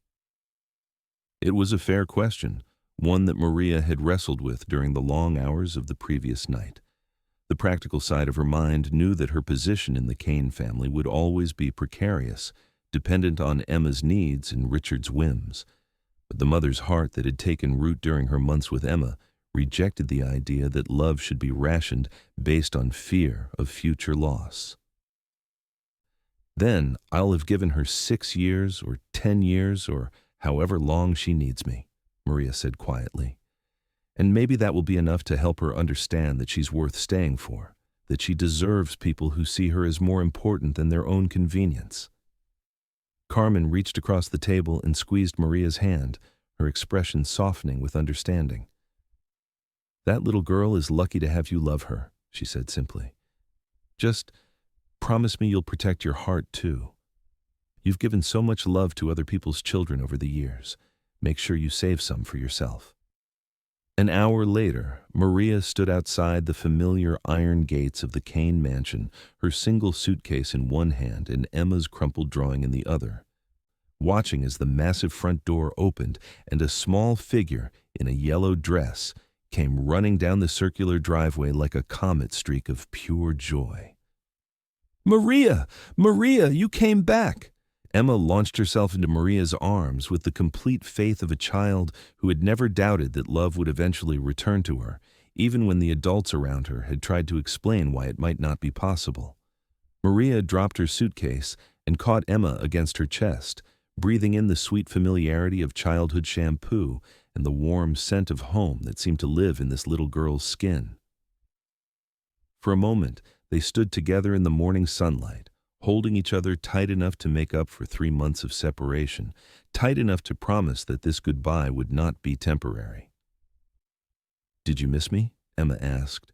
It was a fair question, one that Maria had wrestled with during the long hours of the previous night. The practical side of her mind knew that her position in the Kane family would always be precarious, dependent on Emma's needs and Richard's whims. But the mother's heart that had taken root during her months with Emma rejected the idea that love should be rationed based on fear of future loss. "Then I'll have given her 6 years or 10 years or however long she needs me," Maria said quietly. "And maybe that will be enough to help her understand that she's worth staying for, that she deserves people who see her as more important than their own convenience." Carmen reached across the table and squeezed Maria's hand, her expression softening with understanding. "That little girl is lucky to have you love her," she said simply. "Just promise me you'll protect your heart too. You've given so much love to other people's children over the years. Make sure you save some for yourself." An hour later, Maria stood outside the familiar iron gates of the Kane mansion, her single suitcase in one hand and Emma's crumpled drawing in the other, watching as the massive front door opened and a small figure in a yellow dress came running down the circular driveway like a comet streak of pure joy. "Maria! Maria, you came back!" Emma launched herself into Maria's arms with the complete faith of a child who had never doubted that love would eventually return to her, even when the adults around her had tried to explain why it might not be possible. Maria dropped her suitcase and caught Emma against her chest, breathing in the sweet familiarity of childhood shampoo and the warm scent of home that seemed to live in this little girl's skin. For a moment, they stood together in the morning sunlight, holding each other tight enough to make up for 3 months of separation, tight enough to promise that this goodbye would not be temporary. "Did you miss me?" Emma asked,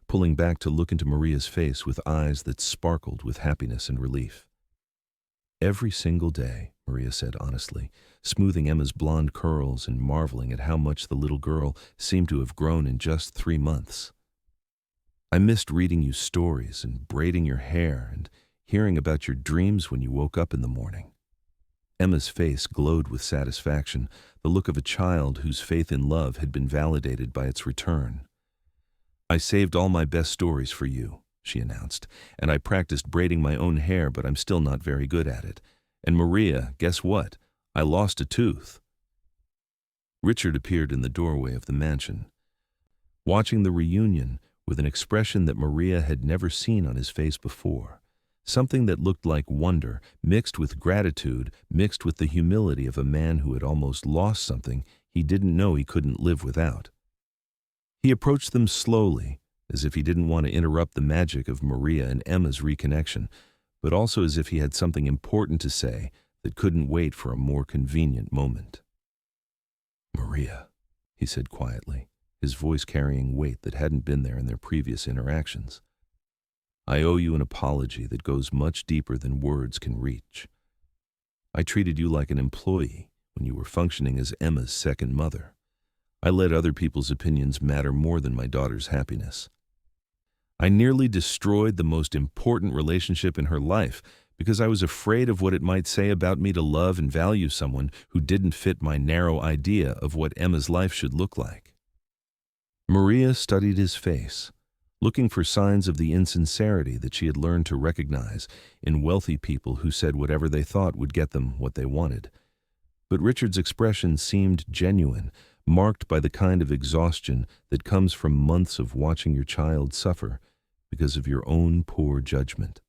pulling back to look into Maria's face with eyes that sparkled with happiness and relief. "Every single day," Maria said honestly, smoothing Emma's blonde curls and marveling at how much the little girl seemed to have grown in just 3 months. "I missed reading you stories and braiding your hair and hearing about your dreams when you woke up in the morning." Emma's face glowed with satisfaction, the look of a child whose faith in love had been validated by its return. "I saved all my best stories for you," she announced, "and I practiced braiding my own hair, but I'm still not very good at it. And Maria, guess what? I lost a tooth." Richard appeared in the doorway of the mansion, watching the reunion with an expression that Maria had never seen on his face before, something that looked like wonder, mixed with gratitude, mixed with the humility of a man who had almost lost something he didn't know he couldn't live without. He approached them slowly, as if he didn't want to interrupt the magic of Maria and Emma's reconnection, but also as if he had something important to say that couldn't wait for a more convenient moment. "Maria," he said quietly, his voice carrying weight that hadn't been there in their previous interactions. "I owe you an apology that goes much deeper than words can reach. I treated you like an employee when you were functioning as Emma's second mother. I let other people's opinions matter more than my daughter's happiness. I nearly destroyed the most important relationship in her life because I was afraid of what it might say about me to love and value someone who didn't fit my narrow idea of what Emma's life should look like." Maria studied his face, looking for signs of the insincerity that she had learned to recognize in wealthy people who said whatever they thought would get them what they wanted. But Richard's expression seemed genuine, marked by the kind of exhaustion that comes from months of watching your child suffer because of your own poor judgment.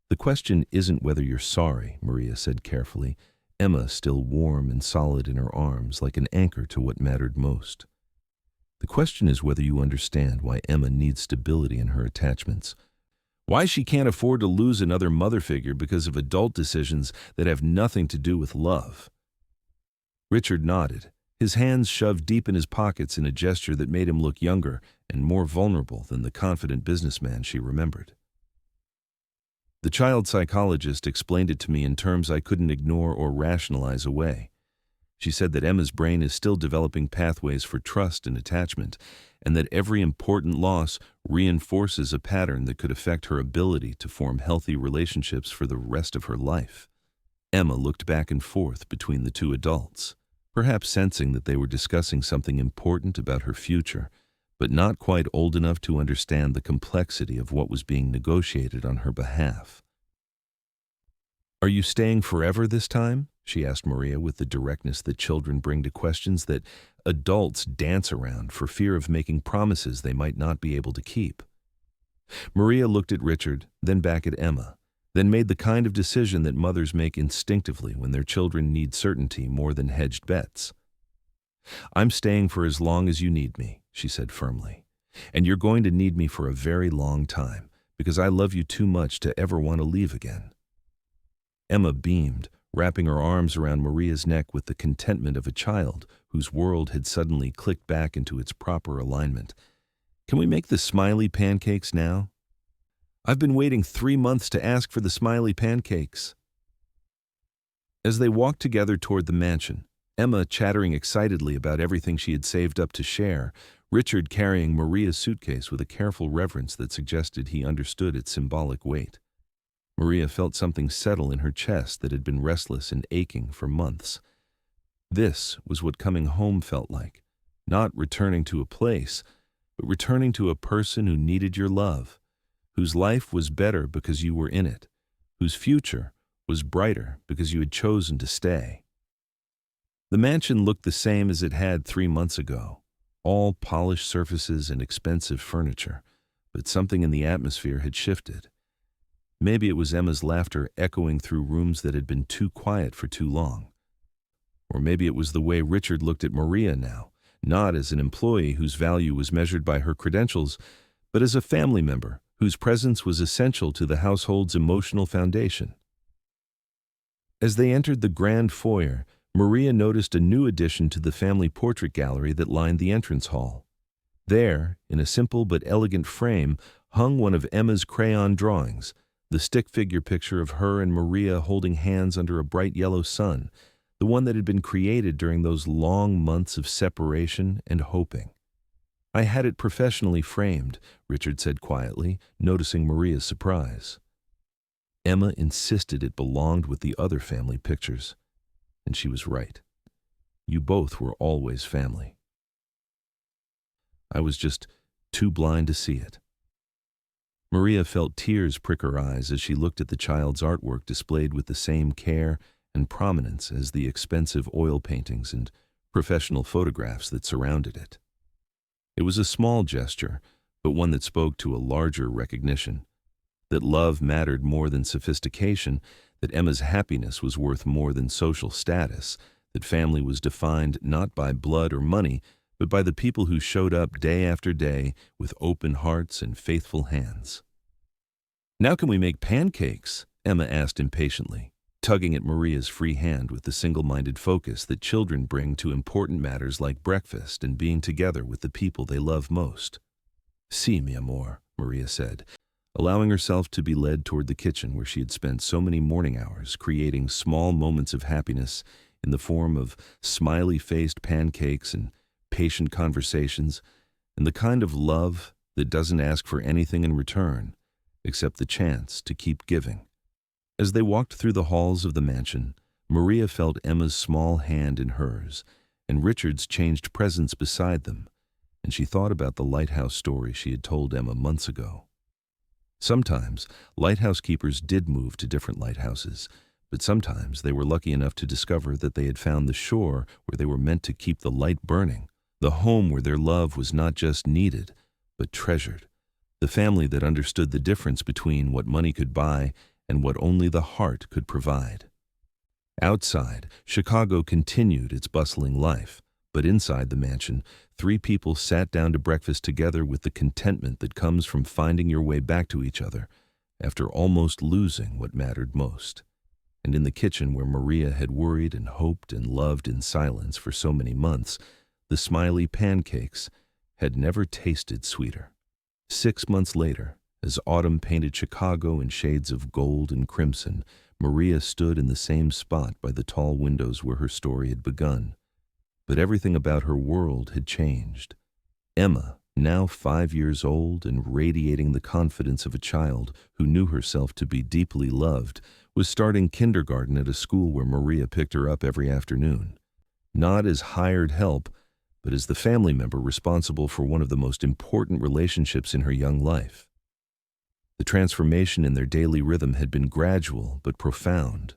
"The question isn't whether you're sorry," Maria said carefully, Emma still warm and solid in her arms like an anchor to what mattered most. "The question is whether you understand why Emma needs stability in her attachments, why she can't afford to lose another mother figure because of adult decisions that have nothing to do with love." Richard nodded, his hands shoved deep in his pockets in a gesture that made him look younger and more vulnerable than the confident businessman she remembered. "The child psychologist explained it to me in terms I couldn't ignore or rationalize away. She said that Emma's brain is still developing pathways for trust and attachment, and that every important loss reinforces a pattern that could affect her ability to form healthy relationships for the rest of her life." Emma looked back and forth between the two adults, perhaps sensing that they were discussing something important about her future, but not quite old enough to understand the complexity of what was being negotiated on her behalf. "Are you staying forever this time?" she asked Maria with the directness that children bring to questions that adults dance around for fear of making promises they might not be able to keep. Maria looked at Richard, then back at Emma, then made the kind of decision that mothers make instinctively when their children need certainty more than hedged bets. "I'm staying for as long as you need me," she said firmly. "And you're going to need me for a very long time, because I love you too much to ever want to leave again." Emma beamed, wrapping her arms around Maria's neck with the contentment of a child whose world had suddenly clicked back into its proper alignment. "Can we make the smiley pancakes now? I've been waiting 3 months to ask for the smiley pancakes." As they walked together toward the mansion, Emma chattering excitedly about everything she had saved up to share, Richard carrying Maria's suitcase with a careful reverence that suggested he understood its symbolic weight. Maria felt something settle in her chest that had been restless and aching for months. This was what coming home felt like, not returning to a place, but returning to a person who needed your love, whose life was better because you were in it, whose future was brighter because you had chosen to stay. The mansion looked the same as it had 3 months ago, all polished surfaces and expensive furniture, but something in the atmosphere had shifted. Maybe it was Emma's laughter echoing through rooms that had been too quiet for too long. Or maybe it was the way Richard looked at Maria now, not as an employee whose value was measured by her credentials, but as a family member whose presence was essential to the household's emotional foundation. As they entered the grand foyer, Maria noticed a new addition to the family portrait gallery that lined the entrance hall. There, in a simple but elegant frame, hung one of Emma's crayon drawings, the stick figure picture of her and Maria holding hands under a bright yellow sun, the one that had been created during those long months of separation and hoping. "I had it professionally framed," Richard said quietly, noticing Maria's surprise. Emma insisted it belonged with the other family pictures, and she was right. You both were always family. I was just too blind to see it. Maria felt tears prick her eyes as she looked at the child's artwork displayed with the same care and prominence as the expensive oil paintings and professional photographs that surrounded it. It was a small gesture, but one that spoke to a larger recognition. that love mattered more than sophistication, that Emma's happiness was worth more than social status, that family was defined not by blood or money, but by the people who showed up day after day with open hearts and faithful hands. "Now can we make pancakes?" Emma asked impatiently, tugging at Maria's free hand with the single-minded focus that children bring to important matters like breakfast and being together with the people they love most. "Si, mi amor," Maria said, allowing herself to be led toward the kitchen where she had spent so many morning hours creating small moments of happiness in the form of smiley-faced pancakes and patient conversations, and the kind of love that doesn't ask for anything in return except the chance to keep giving. As they walked through the halls of the mansion, Maria felt Emma's small hand in hers, and Richard's changed presence beside them, and she thought about the lighthouse story she had told Emma months ago. Sometimes, lighthouse keepers did move to different lighthouses, but sometimes they were lucky enough to discover that they had found the shore where they were meant to keep the light burning, the home where their love was not just needed, but treasured, the family that understood the difference between what money could buy and what only the heart could provide. Outside, Chicago continued its bustling life, but inside the mansion, 3 people sat down to breakfast together with the contentment that comes from finding your way back to each other after almost losing what mattered most. And in the kitchen where Maria had worried and hoped and loved in silence for so many months, the smiley pancakes had never tasted sweeter. 6 months later, as autumn painted Chicago in shades of gold and crimson, Maria stood in the same spot by the tall windows where her story had begun. But everything about her world had changed. Emma, now 5 years old and radiating the confidence of a child who knew herself to be deeply loved, was starting kindergarten at a school where Maria picked her up every afternoon. Not as hired help, but as the family member responsible for one of the most important relationships in her young life. The transformation in their daily rhythm had been gradual but profound.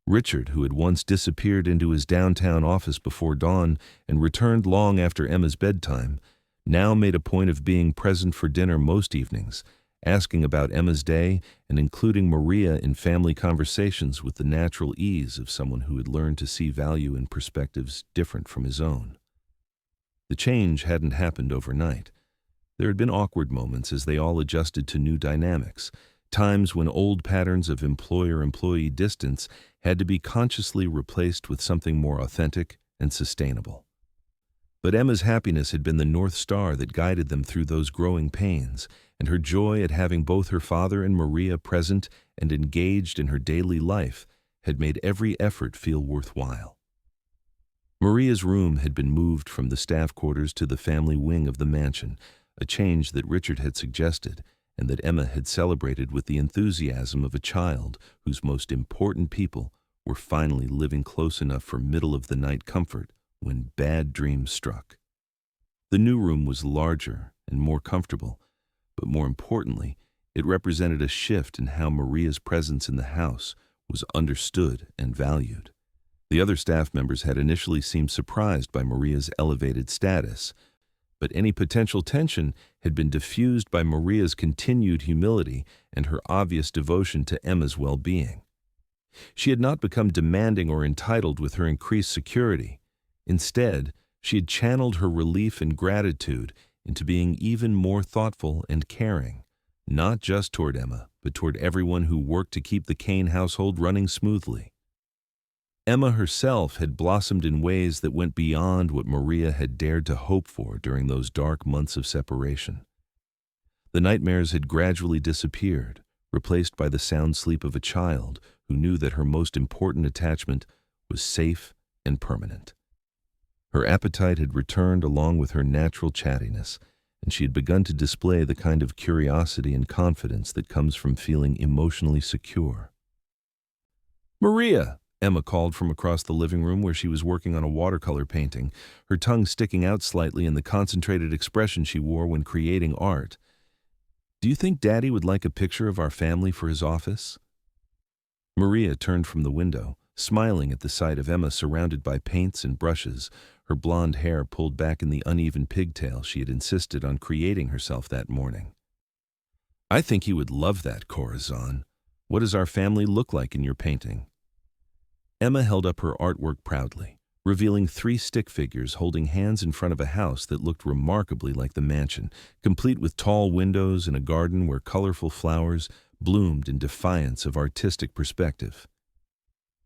Richard, who had once disappeared into his downtown office before dawn and returned long after Emma's bedtime, now made a point of being present for dinner most evenings, asking about Emma's day and including Maria in family conversations with the natural ease of someone who had learned to see value in perspectives different from his own. The change hadn't happened overnight. There had been awkward moments as they all adjusted to new dynamics, times when old patterns of employer-employee distance had to be consciously replaced with something more authentic and sustainable. But Emma's happiness had been the North Star that guided them through those growing pains, and her joy at having both her father and Maria present and engaged in her daily life had made every effort feel worthwhile. Maria's room had been moved from the staff quarters to the family wing of the mansion, a change that Richard had suggested and that Emma had celebrated with the enthusiasm of a child whose most important people were finally living close enough for middle-of-the-night comfort when bad dreams struck. The new room was larger and more comfortable, but more importantly, it represented a shift in how Maria's presence in the house was understood and valued. The other staff members had initially seemed surprised by Maria's elevated status, but any potential tension had been diffused by Maria's continued humility and her obvious devotion to Emma's well-being. She had not become demanding or entitled with her increased security. Instead, she had channeled her relief and gratitude into being even more thoughtful and caring, not just toward Emma, but toward everyone who worked to keep the Kane household running smoothly. Emma herself had blossomed in ways that went beyond what Maria had dared to hope for during those dark months of separation. The nightmares had gradually disappeared, replaced by the sound sleep of a child who knew that her most important attachment was safe and permanent. Her appetite had returned along with her natural chattiness, and she had begun to display the kind of curiosity and confidence that comes from feeling emotionally secure. "Maria!" Emma called from across the living room where she was working on a watercolor painting, her tongue sticking out slightly in the concentrated expression she wore when creating art. "Do you think Daddy would like a picture of our family for his office?" Maria turned from the window, smiling at the sight of Emma surrounded by paints and brushes, her blonde hair pulled back in the uneven pigtail she had insisted on creating herself that morning. I think he would love that, Corazon. What does our family look like in your painting? Emma held up her artwork proudly, revealing 3 stick figures holding hands in front of a house that looked remarkably like the mansion, complete with tall windows and a garden where colorful flowers bloomed in defiance of artistic perspective.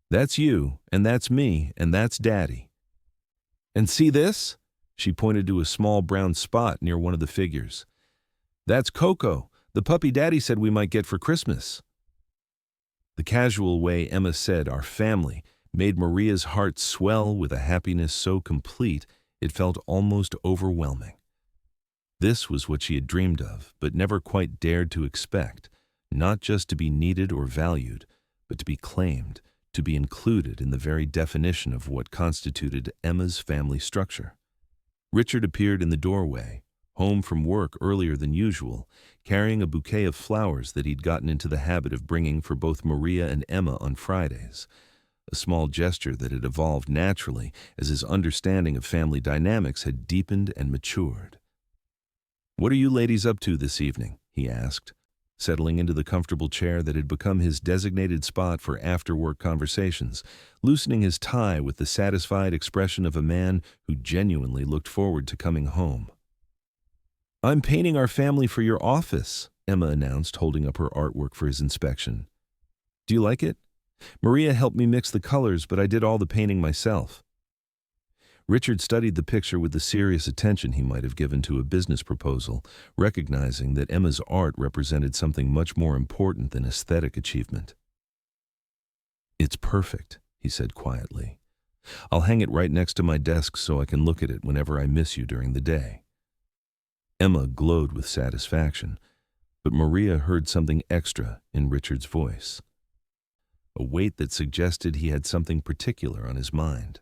That's you, and that's me, and that's Daddy. And see this? She pointed to a small brown spot near one of the figures. That's Coco, the puppy Daddy said we might get for Christmas. The casual way Emma said our family made Maria's heart swell with a happiness so complete it felt almost overwhelming. This was what she had dreamed of, but never quite dared to expect, not just to be needed or valued, but to be claimed, to be included in the very definition of what constituted Emma's family structure. Richard appeared in the doorway, home from work earlier than usual, carrying a bouquet of flowers that he'd gotten into the habit of bringing for both Maria and Emma on Fridays, a small gesture that had evolved naturally as his understanding of family dynamics had deepened and matured. "What are you ladies up to this evening?" he asked, settling into the comfortable chair that had become his designated spot for after-work conversations, loosening his tie with the satisfied expression of a man who genuinely looked forward to coming home. "I'm painting our family for your office," Emma announced, holding up her artwork for his inspection. "Do you like it? Maria helped me mix the colors, but I did all the painting myself." Richard studied the picture with the serious attention he might have given to a business proposal, recognizing that Emma's art represented something much more important than aesthetic achievement. "It's perfect," he said quietly. "I'll hang it right next to my desk so I can look at it whenever I miss you during the day." Emma glowed with satisfaction, but Maria heard something extra in Richard's voice, a weight that suggested he had something particular on his mind.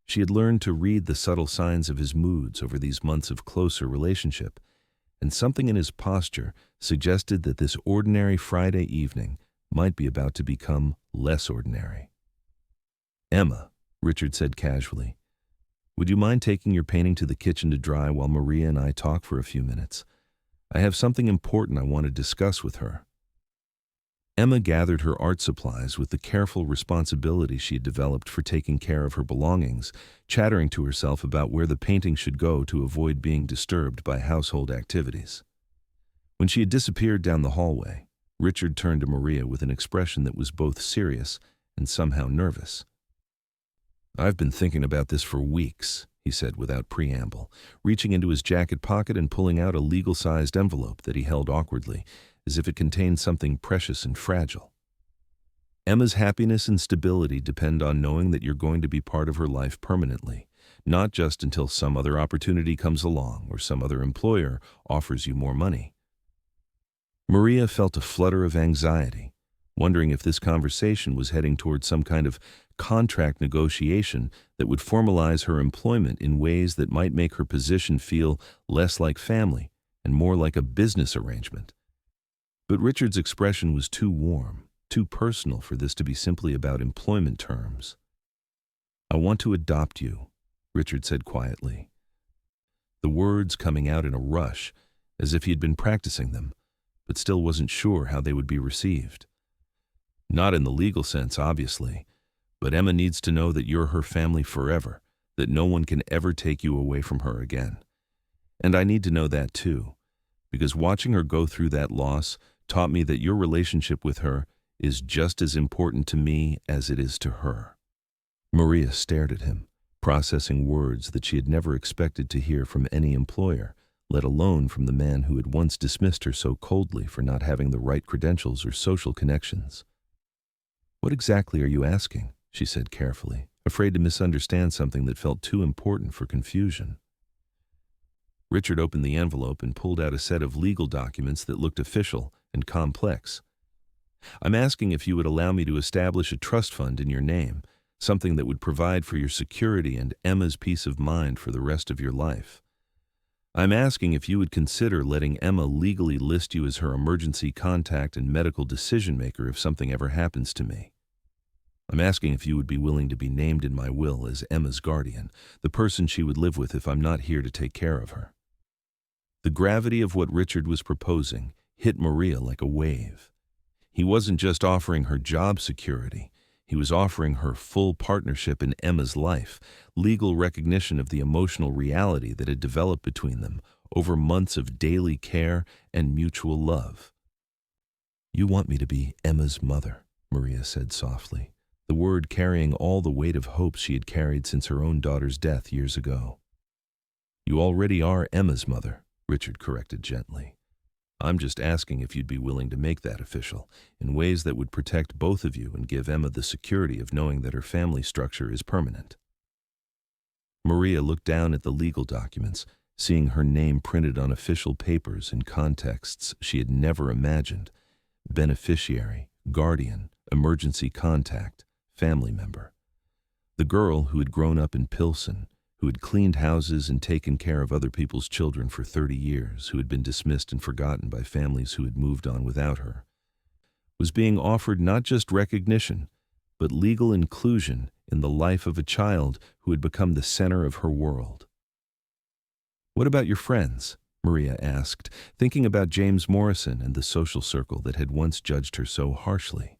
She had learned to read the subtle signs of his moods over these months of closer relationship, and something in his posture suggested that this ordinary Friday evening might be about to become less ordinary. "Emma," Richard said casually, "would you mind taking your painting to the kitchen to dry while Maria and I talk for a few minutes? I have something important I want to discuss with her." Emma gathered her art supplies with the careful responsibility she had developed for taking care of her belongings, chattering to herself about where the painting should go to avoid being disturbed by household activities. When she had disappeared down the hallway, Richard turned to Maria with an expression that was both serious and somehow nervous. "I've been thinking about this for weeks," he said without preamble, reaching into his jacket pocket and pulling out a legal-sized envelope that he held awkwardly, as if it contained something precious and fragile. "Emma's happiness and stability depend on knowing that you're going to be part of her life permanently, not just until some other opportunity comes along or some other employer offers you more money." Maria felt a flutter of anxiety, wondering if this conversation was heading toward some kind of contract negotiation that would formalize her employment in ways that might make her position feel less like family and more like a business arrangement. But Richard's expression was too warm, too personal for this to be simply about employment terms. "I want to adopt you," Richard said quietly, the words coming out in a rush, as if he had been practicing them, but still wasn't sure how they would be received. "Not in the legal sense, obviously, but Emma needs to know that you're her family forever, that no one can ever take you away from her again. And I need to know that too, because watching her go through that loss taught me that your relationship with her is just as important to me as it is to her." Maria stared at him, processing words that she had never expected to hear from any employer, let alone from the man who had once dismissed her so coldly for not having the right credentials or social connections. "What exactly are you asking?" she said carefully, afraid to misunderstand something that felt too important for confusion. Richard opened the envelope and pulled out a set of legal documents that looked official and complex. "I'm asking if you would allow me to establish a trust fund in your name, something that would provide for your security and Emma's peace of mind for the rest of your life. I'm asking if you would consider letting Emma legally list you as her emergency contact and medical decision maker if something ever happens to me. I'm asking if you would be willing to be named in my will as Emma's guardian, the person she would live with if I'm not here to take care of her." The gravity of what Richard was proposing hit Maria like a wave. He wasn't just offering her job security. He was offering her full partnership in Emma's life, legal recognition of the emotional reality that had developed between them over months of daily care and mutual love. "You want me to be Emma's mother," Maria said softly, the word carrying all the weight of hopes she had carried since her own daughter's death years ago. "You already are Emma's mother," Richard corrected gently. "I'm just asking if you'd be willing to make that official, in ways that would protect both of you and give Emma the security of knowing that her family structure is permanent." Maria looked down at the legal documents, seeing her name printed on official papers in contexts she had never imagined: beneficiary, guardian, emergency contact, family member. The girl who had grown up in Pilsen, who had cleaned houses and taken care of other people's children for 30 years, who had been dismissed and forgotten by families who had moved on without her, was being offered not just recognition, but legal inclusion in the life of a child who had become the center of her world. "What about your friends?" Maria asked, thinking about James Morrison and the social circle that had once judged her so harshly.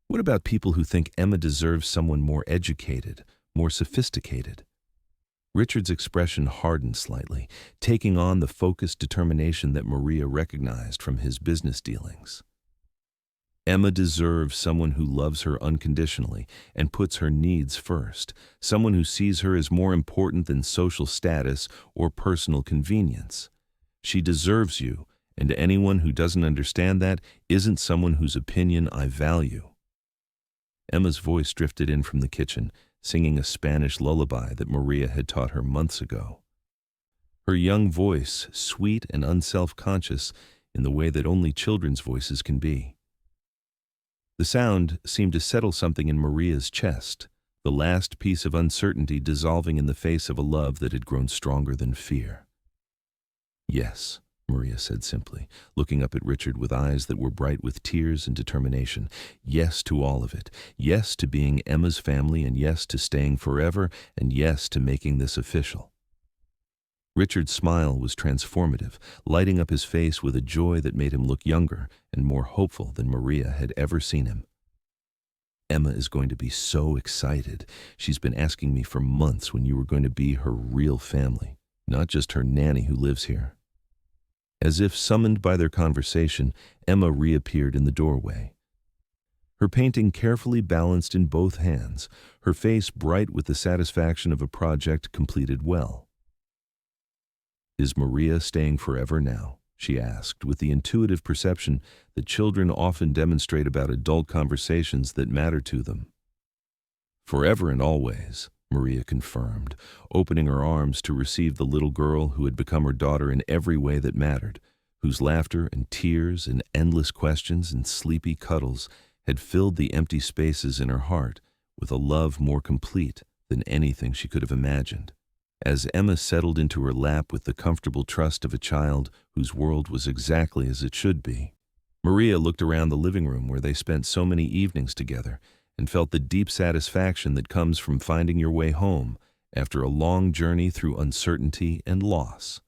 "What about people who think Emma deserves someone more educated, more sophisticated?" Richard's expression hardened slightly, taking on the focused determination that Maria recognized from his business dealings. "Emma deserves someone who loves her unconditionally and puts her needs first, someone who sees her as more important than social status or personal convenience. She deserves you, and anyone who doesn't understand that isn't someone whose opinion I value." Emma's voice drifted in from the kitchen, singing a Spanish lullaby that Maria had taught her months ago. Her young voice, sweet and unself-conscious in the way that only children's voices can be. The sound seemed to settle something in Maria's chest, the last piece of uncertainty dissolving in the face of a love that had grown stronger than fear. "Yes," Maria said simply, looking up at Richard with eyes that were bright with tears and determination. "Yes to all of it. Yes to being Emma's family, and yes to staying forever, and yes to making this official." Richard's smile was transformative, lighting up his face with a joy that made him look younger and more hopeful than Maria had ever seen him. "Emma is going to be so excited. She's been asking me for months when you were going to be her real family, not just her nanny who lives here." As if summoned by their conversation, Emma reappeared in the doorway. Her painting carefully balanced in both hands, her face bright with the satisfaction of a project completed well. "Is Maria staying forever now?" she asked, with the intuitive perception that children often demonstrate about adult conversations that matter to them. "Forever and always," Maria confirmed, opening her arms to receive the little girl who had become her daughter in every way that mattered, whose laughter and tears and endless questions and sleepy cuddles had filled the empty spaces in her heart with a love more complete than anything she could have imagined. As Emma settled into her lap with the comfortable trust of a child whose world was exactly as it should be, Maria looked around the living room where they spent so many evenings together and felt the deep satisfaction that comes from finding your way home after a long journey through uncertainty and loss.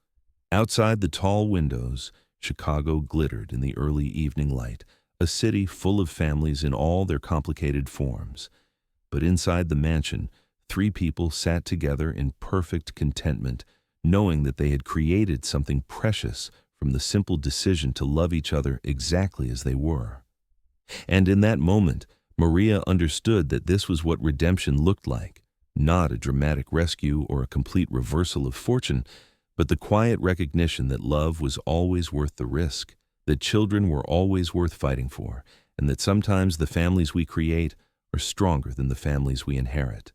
Outside the tall windows, Chicago glittered in the early evening light, a city full of families in all their complicated forms. But inside the mansion, 3 people sat together in perfect contentment, knowing that they had created something precious from the simple decision to love each other exactly as they were. And in that moment, Maria understood that this was what redemption looked like, not a dramatic rescue or a complete reversal of fortune, but the quiet recognition that love was always worth the risk, that children were always worth fighting for, and that sometimes the families we create are stronger than the families we inherit.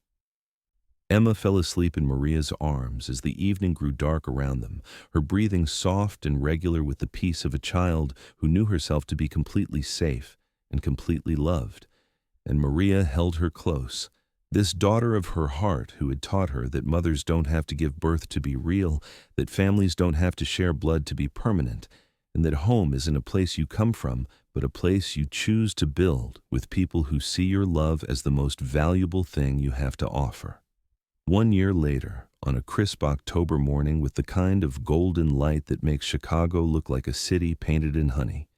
Emma fell asleep in Maria's arms as the evening grew dark around them, her breathing soft and regular with the peace of a child who knew herself to be completely safe and completely loved. And Maria held her close, this daughter of her heart who had taught her that mothers don't have to give birth to be real, that families don't have to share blood to be permanent, and that home isn't a place you come from, but a place you choose to build with people who see your love as the most valuable thing you have to offer. 1 year later, On a crisp October morning with the kind of golden light that makes Chicago look like a city painted in honey,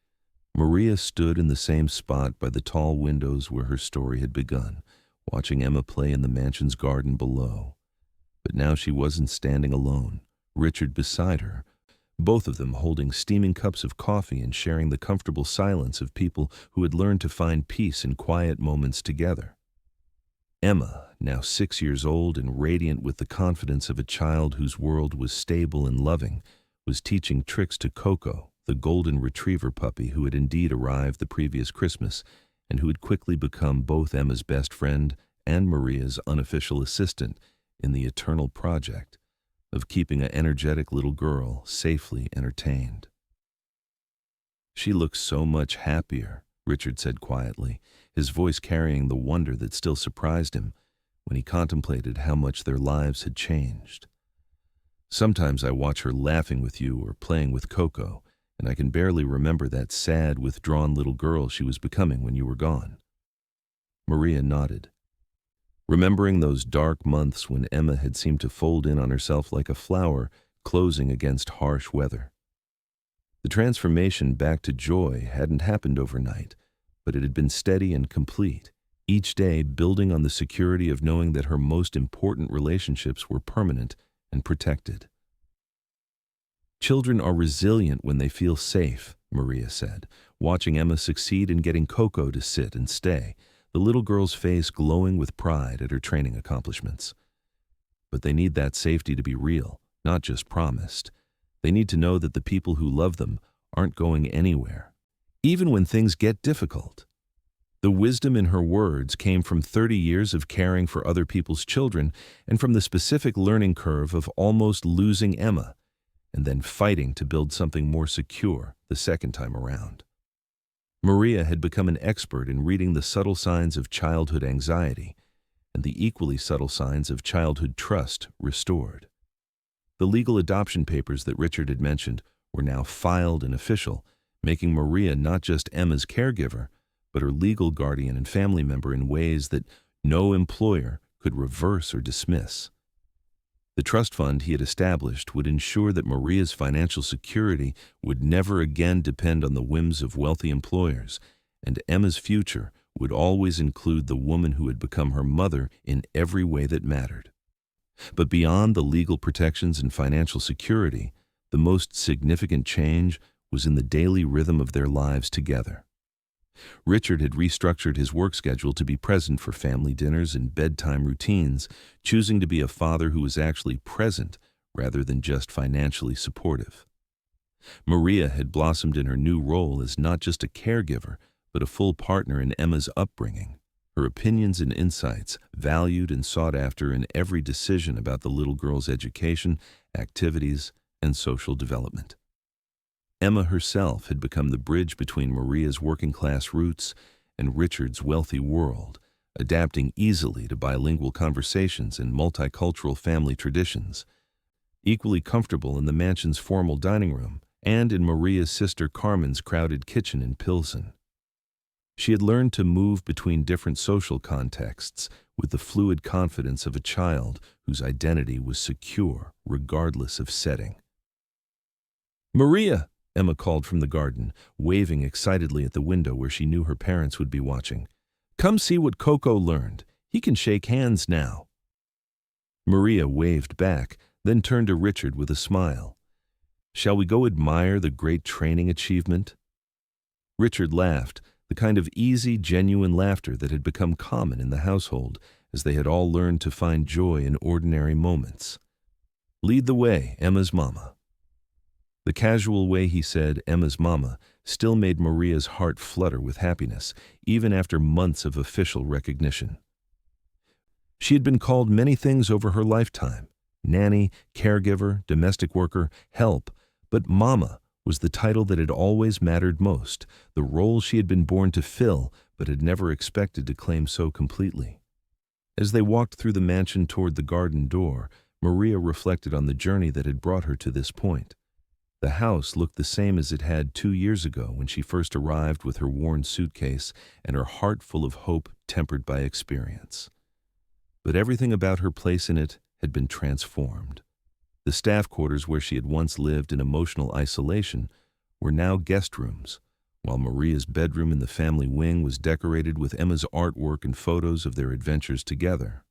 Maria stood in the same spot by the tall windows where her story had begun, watching Emma play in the mansion's garden below. But now she wasn't standing alone. Richard beside her, both of them holding steaming cups of coffee and sharing the comfortable silence of people who had learned to find peace in quiet moments together. Emma, now 6 years old and radiant with the confidence of a child whose world was stable and loving, was teaching tricks to Coco, the golden retriever puppy who had indeed arrived the previous Christmas and who had quickly become both Emma's best friend and Maria's unofficial assistant in the eternal project of keeping an energetic little girl safely entertained. "She looks so much happier," Richard said quietly, his voice carrying the wonder that still surprised him when he contemplated how much their lives had changed. "Sometimes I watch her laughing with you or playing with Coco, and I can barely remember that sad, withdrawn little girl she was becoming when you were gone." Maria nodded, remembering those dark months when Emma had seemed to fold in on herself like a flower closing against harsh weather. The transformation back to joy hadn't happened overnight, but it had been steady and complete, each day building on the security of knowing that her most important relationships were permanent and protected. "Children are resilient when they feel safe," Maria said, watching Emma succeed in getting Coco to sit and stay, the little girl's face glowing with pride at her training accomplishments. "But they need that safety to be real, not just promised. They need to know that the people who love them aren't going anywhere, even when things get difficult." The wisdom in her words came from 30 years of caring for other people's children and from the specific learning curve of almost losing Emma and then fighting to build something more secure the second time around. Maria had become an expert in reading the subtle signs of childhood anxiety and the equally subtle signs of childhood trust restored. The legal adoption papers that Richard had mentioned were now filed and official, making Maria not just Emma's caregiver, but her legal guardian and family member in ways that no employer could reverse or dismiss. The trust fund he had established would ensure that Maria's financial security would never again depend on the whims of wealthy employers, and Emma's future would always include the woman who had become her mother in every way that mattered. But beyond the legal protections and financial security, the most significant change was in the daily rhythm of their lives together. Richard had restructured his work schedule to be present for family dinners and bedtime routines, choosing to be a father who was actually present rather than just financially supportive. Maria had blossomed in her new role as not just a caregiver, but a full partner in Emma's upbringing, her opinions and insights valued and sought after in every decision about the little girl's education, activities, and social development. Emma herself had become the bridge between Maria's working-class roots and Richard's wealthy world, adapting easily to bilingual conversations and multicultural family traditions, equally comfortable in the mansion's formal dining room and in Maria's sister Carmen's crowded kitchen in Pilsen. She had learned to move between different social contexts with the fluid confidence of a child whose identity was secure regardless of setting. "Maria!" Emma called from the garden, waving excitedly at the window where she knew her parents would be watching. "Come see what Coco learned. He can shake hands now." Maria waved back, then turned to Richard with a smile. "Shall we go admire the great training achievement?" Richard laughed, the kind of easy, genuine laughter that had become common in the household as they had all learned to find joy in ordinary moments. "Lead the way, Emma's mama." The casual way he said Emma's mama still made Maria's heart flutter with happiness, even after months of official recognition. She had been called many things over her lifetime: nanny, caregiver, domestic worker, help, but mama was the title that had always mattered most, the role she had been born to fill but had never expected to claim so completely. As they walked through the mansion toward the garden door, Maria reflected on the journey that had brought her to this point. The house looked the same as it had 2 years ago when she first arrived with her worn suitcase and her heart full of hope tempered by experience. But everything about her place in it had been transformed. The staff quarters where she had once lived in emotional isolation were now guest rooms, while Maria's bedroom in the family wing was decorated with Emma's artwork and photos of their adventures together.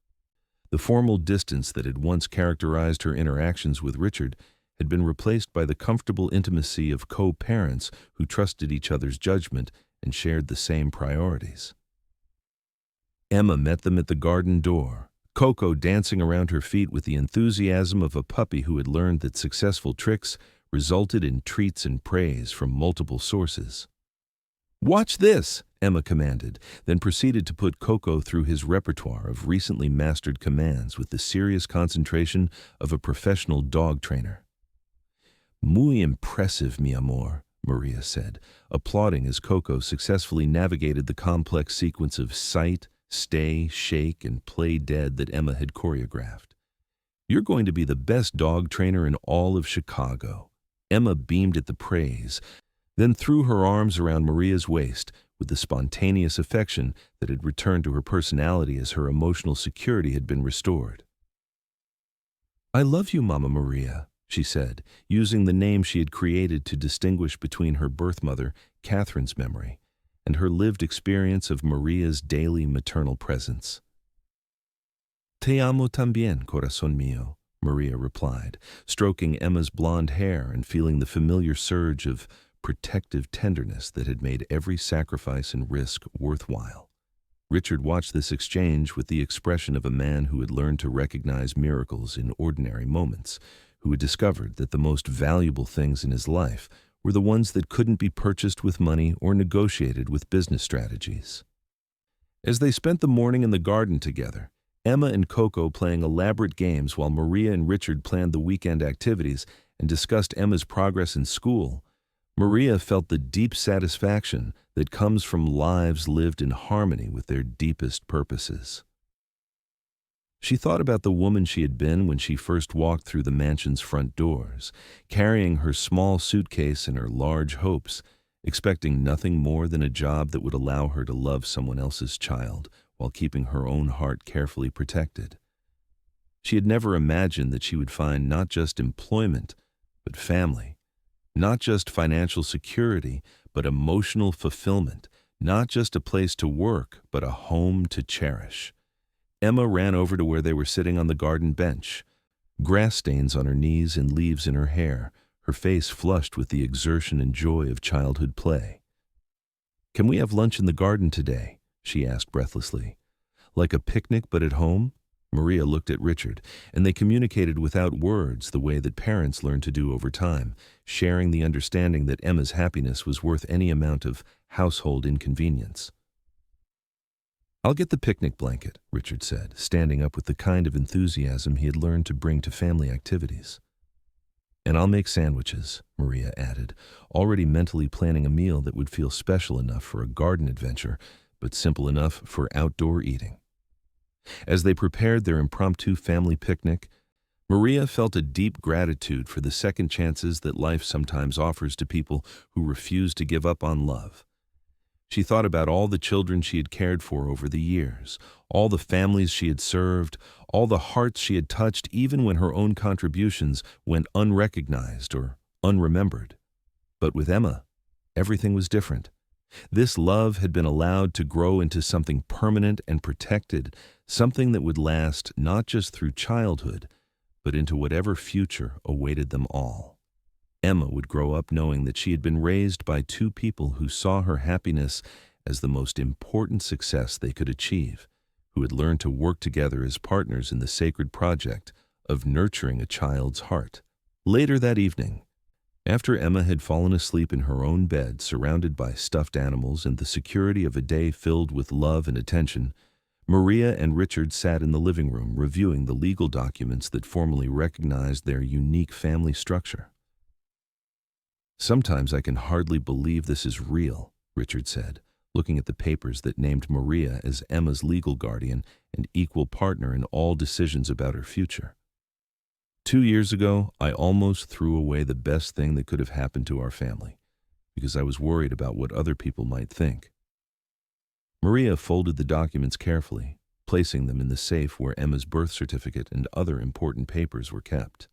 The formal distance that had once characterized her interactions with Richard had been replaced by the comfortable intimacy of co-parents who trusted each other's judgment and shared the same priorities. Emma met them at the garden door, Coco dancing around her feet with the enthusiasm of a puppy who had learned that successful tricks resulted in treats and praise from multiple sources. "Watch this," Emma commanded, then proceeded to put Coco through his repertoire of recently mastered commands with the serious concentration of a professional dog trainer. "Muy impressive, mi amor," Maria said, applauding as Coco successfully navigated the complex sequence of sight, stay, shake, and play dead that Emma had choreographed. "You're going to be the best dog trainer in all of Chicago." Emma beamed at the praise, then threw her arms around Maria's waist with the spontaneous affection that had returned to her personality as her emotional security had been restored. "I love you, Mama Maria," she said, using the name she had created to distinguish between her birth mother, Catherine's memory, and her lived experience of Maria's daily maternal presence. "Te amo también, corazón mío," Maria replied, stroking Emma's blonde hair and feeling the familiar surge of protective tenderness that had made every sacrifice and risk worthwhile. Richard watched this exchange with the expression of a man who had learned to recognize miracles in ordinary moments, who had discovered that the most valuable things in his life were the ones that couldn't be purchased with money or negotiated with business strategies. As they spent the morning in the garden together, Emma and Coco playing elaborate games while Maria and Richard planned the weekend activities and discussed Emma's progress in school, Maria felt the deep satisfaction that comes from lives lived in harmony with their deepest purposes. She thought about the woman she had been when she first walked through the mansion's front doors, carrying her small suitcase and her large hopes, expecting nothing more than a job that would allow her to love someone else's child while keeping her own heart carefully protected. She had never imagined that she would find not just employment, but family, not just financial security, but emotional fulfillment, not just a place to work, but a home to cherish. Emma ran over to where they were sitting on the garden bench, grass stains on her knees and leaves in her hair, her face flushed with the exertion and joy of childhood play. "Can we have lunch in the garden today?" she asked breathlessly. "Like a picnic but at home?" Maria looked at Richard, and they communicated without words the way that parents learn to do over time, sharing the understanding that Emma's happiness was worth any amount of household inconvenience. "I'll get the picnic blanket," Richard said, standing up with the kind of enthusiasm he had learned to bring to family activities. "And I'll make sandwiches," Maria added, already mentally planning a meal that would feel special enough for a garden adventure, but simple enough for outdoor eating. As they prepared their impromptu family picnic, Maria felt a deep gratitude for the second chances that life sometimes offers to people who refuse to give up on love. She thought about all the children she had cared for over the years, all the families she had served, all the hearts she had touched even when her own contributions went unrecognized or unremembered. But with Emma, everything was different. This love had been allowed to grow into something permanent and protected, something that would last not just through childhood, but into whatever future awaited them all. Emma would grow up knowing that she had been raised by two people who saw her happiness as the most important success they could achieve, who had learned to work together as partners in the sacred project of nurturing a child's heart. Later that evening, after Emma had fallen asleep in her own bed surrounded by stuffed animals and the security of a day filled with love and attention, Maria and Richard sat in the living room reviewing the legal documents that formally recognized their unique family structure. "Sometimes I can hardly believe this is real," Richard said, looking at the papers that named Maria as Emma's legal guardian and equal partner in all decisions about her future. 2 years ago, I almost threw away the best thing that could have happened to our family, because I was worried about what other people might think. Maria folded the documents carefully, placing them in the safe where Emma's birth certificate and other important papers were kept.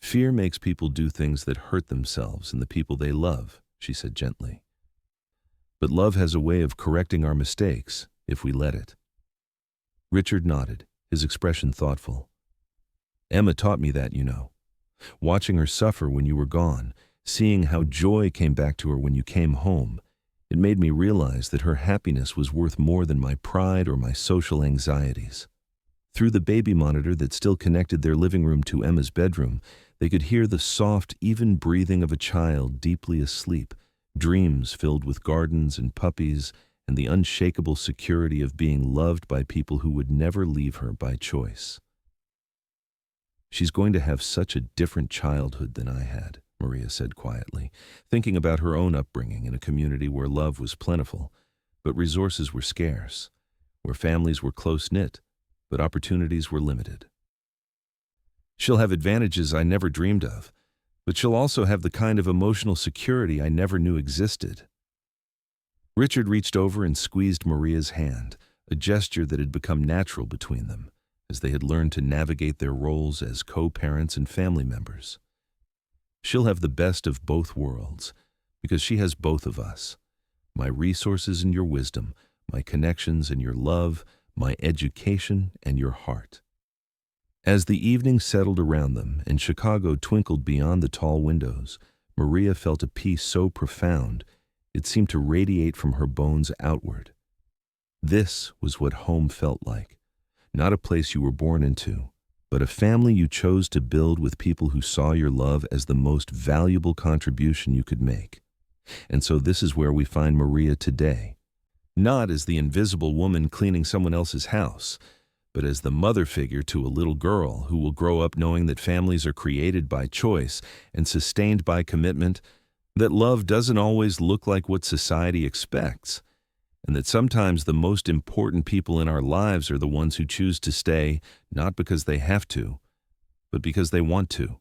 "Fear makes people do things that hurt themselves and the people they love," she said gently. "But love has a way of correcting our mistakes if we let it." Richard nodded, his expression thoughtful. "Emma taught me that, you know. Watching her suffer when you were gone, seeing how joy came back to her when you came home, it made me realize that her happiness was worth more than my pride or my social anxieties." Through the baby monitor that still connected their living room to Emma's bedroom, they could hear the soft, even breathing of a child deeply asleep, dreams filled with gardens and puppies, and the unshakable security of being loved by people who would never leave her by choice. "She's going to have such a different childhood than I had," Maria said quietly, thinking about her own upbringing in a community where love was plentiful, but resources were scarce, where families were close-knit, but opportunities were limited. "She'll have advantages I never dreamed of, but she'll also have the kind of emotional security I never knew existed." Richard reached over and squeezed Maria's hand, a gesture that had become natural between them, as they had learned to navigate their roles as co-parents and family members. "She'll have the best of both worlds, because she has both of us. My resources and your wisdom, my connections and your love, my education and your heart." As the evening settled around them and Chicago twinkled beyond the tall windows, Maria felt a peace so profound it seemed to radiate from her bones outward. This was what home felt like. Not a place you were born into, but a family you chose to build with people who saw your love as the most valuable contribution you could make. And so this is where we find Maria today. Not as the invisible woman cleaning someone else's house, but as the mother figure to a little girl who will grow up knowing that families are created by choice and sustained by commitment, that love doesn't always look like what society expects, and that sometimes the most important people in our lives are the ones who choose to stay, not because they have to, but because they want to.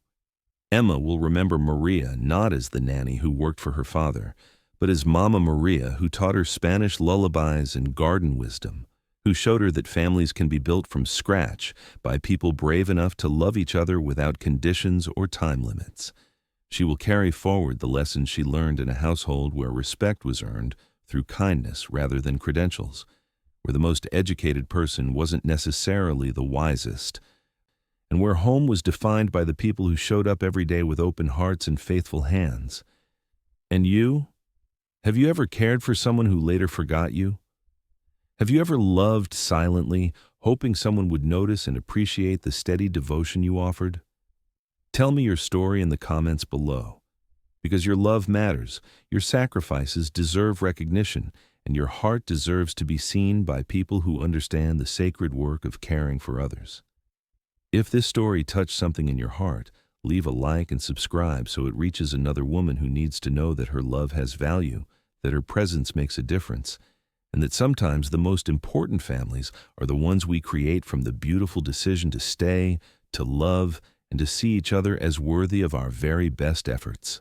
Emma will remember Maria not as the nanny who worked for her father, but as Mama Maria, who taught her Spanish lullabies and garden wisdom, who showed her that families can be built from scratch by people brave enough to love each other without conditions or time limits. She will carry forward the lessons she learned in a household where respect was earned through kindness rather than credentials, where the most educated person wasn't necessarily the wisest, and where home was defined by the people who showed up every day with open hearts and faithful hands. And you? Have you ever cared for someone who later forgot you? Have you ever loved silently, hoping someone would notice and appreciate the steady devotion you offered? Tell me your story in the comments below. Because your love matters, your sacrifices deserve recognition, and your heart deserves to be seen by people who understand the sacred work of caring for others. If this story touched something in your heart, leave a like and subscribe so it reaches another woman who needs to know that her love has value, that her presence makes a difference, and that sometimes the most important families are the ones we create from the beautiful decision to stay, to love, and to see each other as worthy of our very best efforts.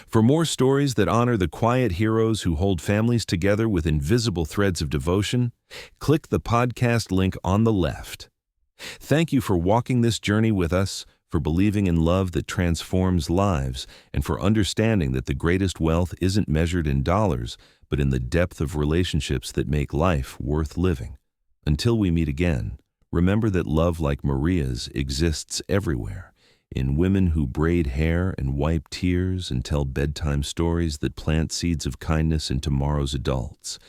For more stories that honor the quiet heroes who hold families together with invisible threads of devotion, click the podcast link on the left. Thank you for walking this journey with us, for believing in love that transforms lives, and for understanding that the greatest wealth isn't measured in dollars, but in the depth of relationships that make life worth living. Until we meet again, remember that love like Maria's exists everywhere, in women who braid hair and wipe tears and tell bedtime stories that plant seeds of kindness in tomorrow's adults.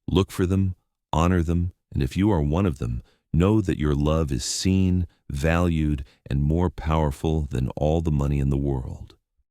Look for them, honor them, and if you are one of them, know that your love is seen, valued, and more powerful than all the money in the world.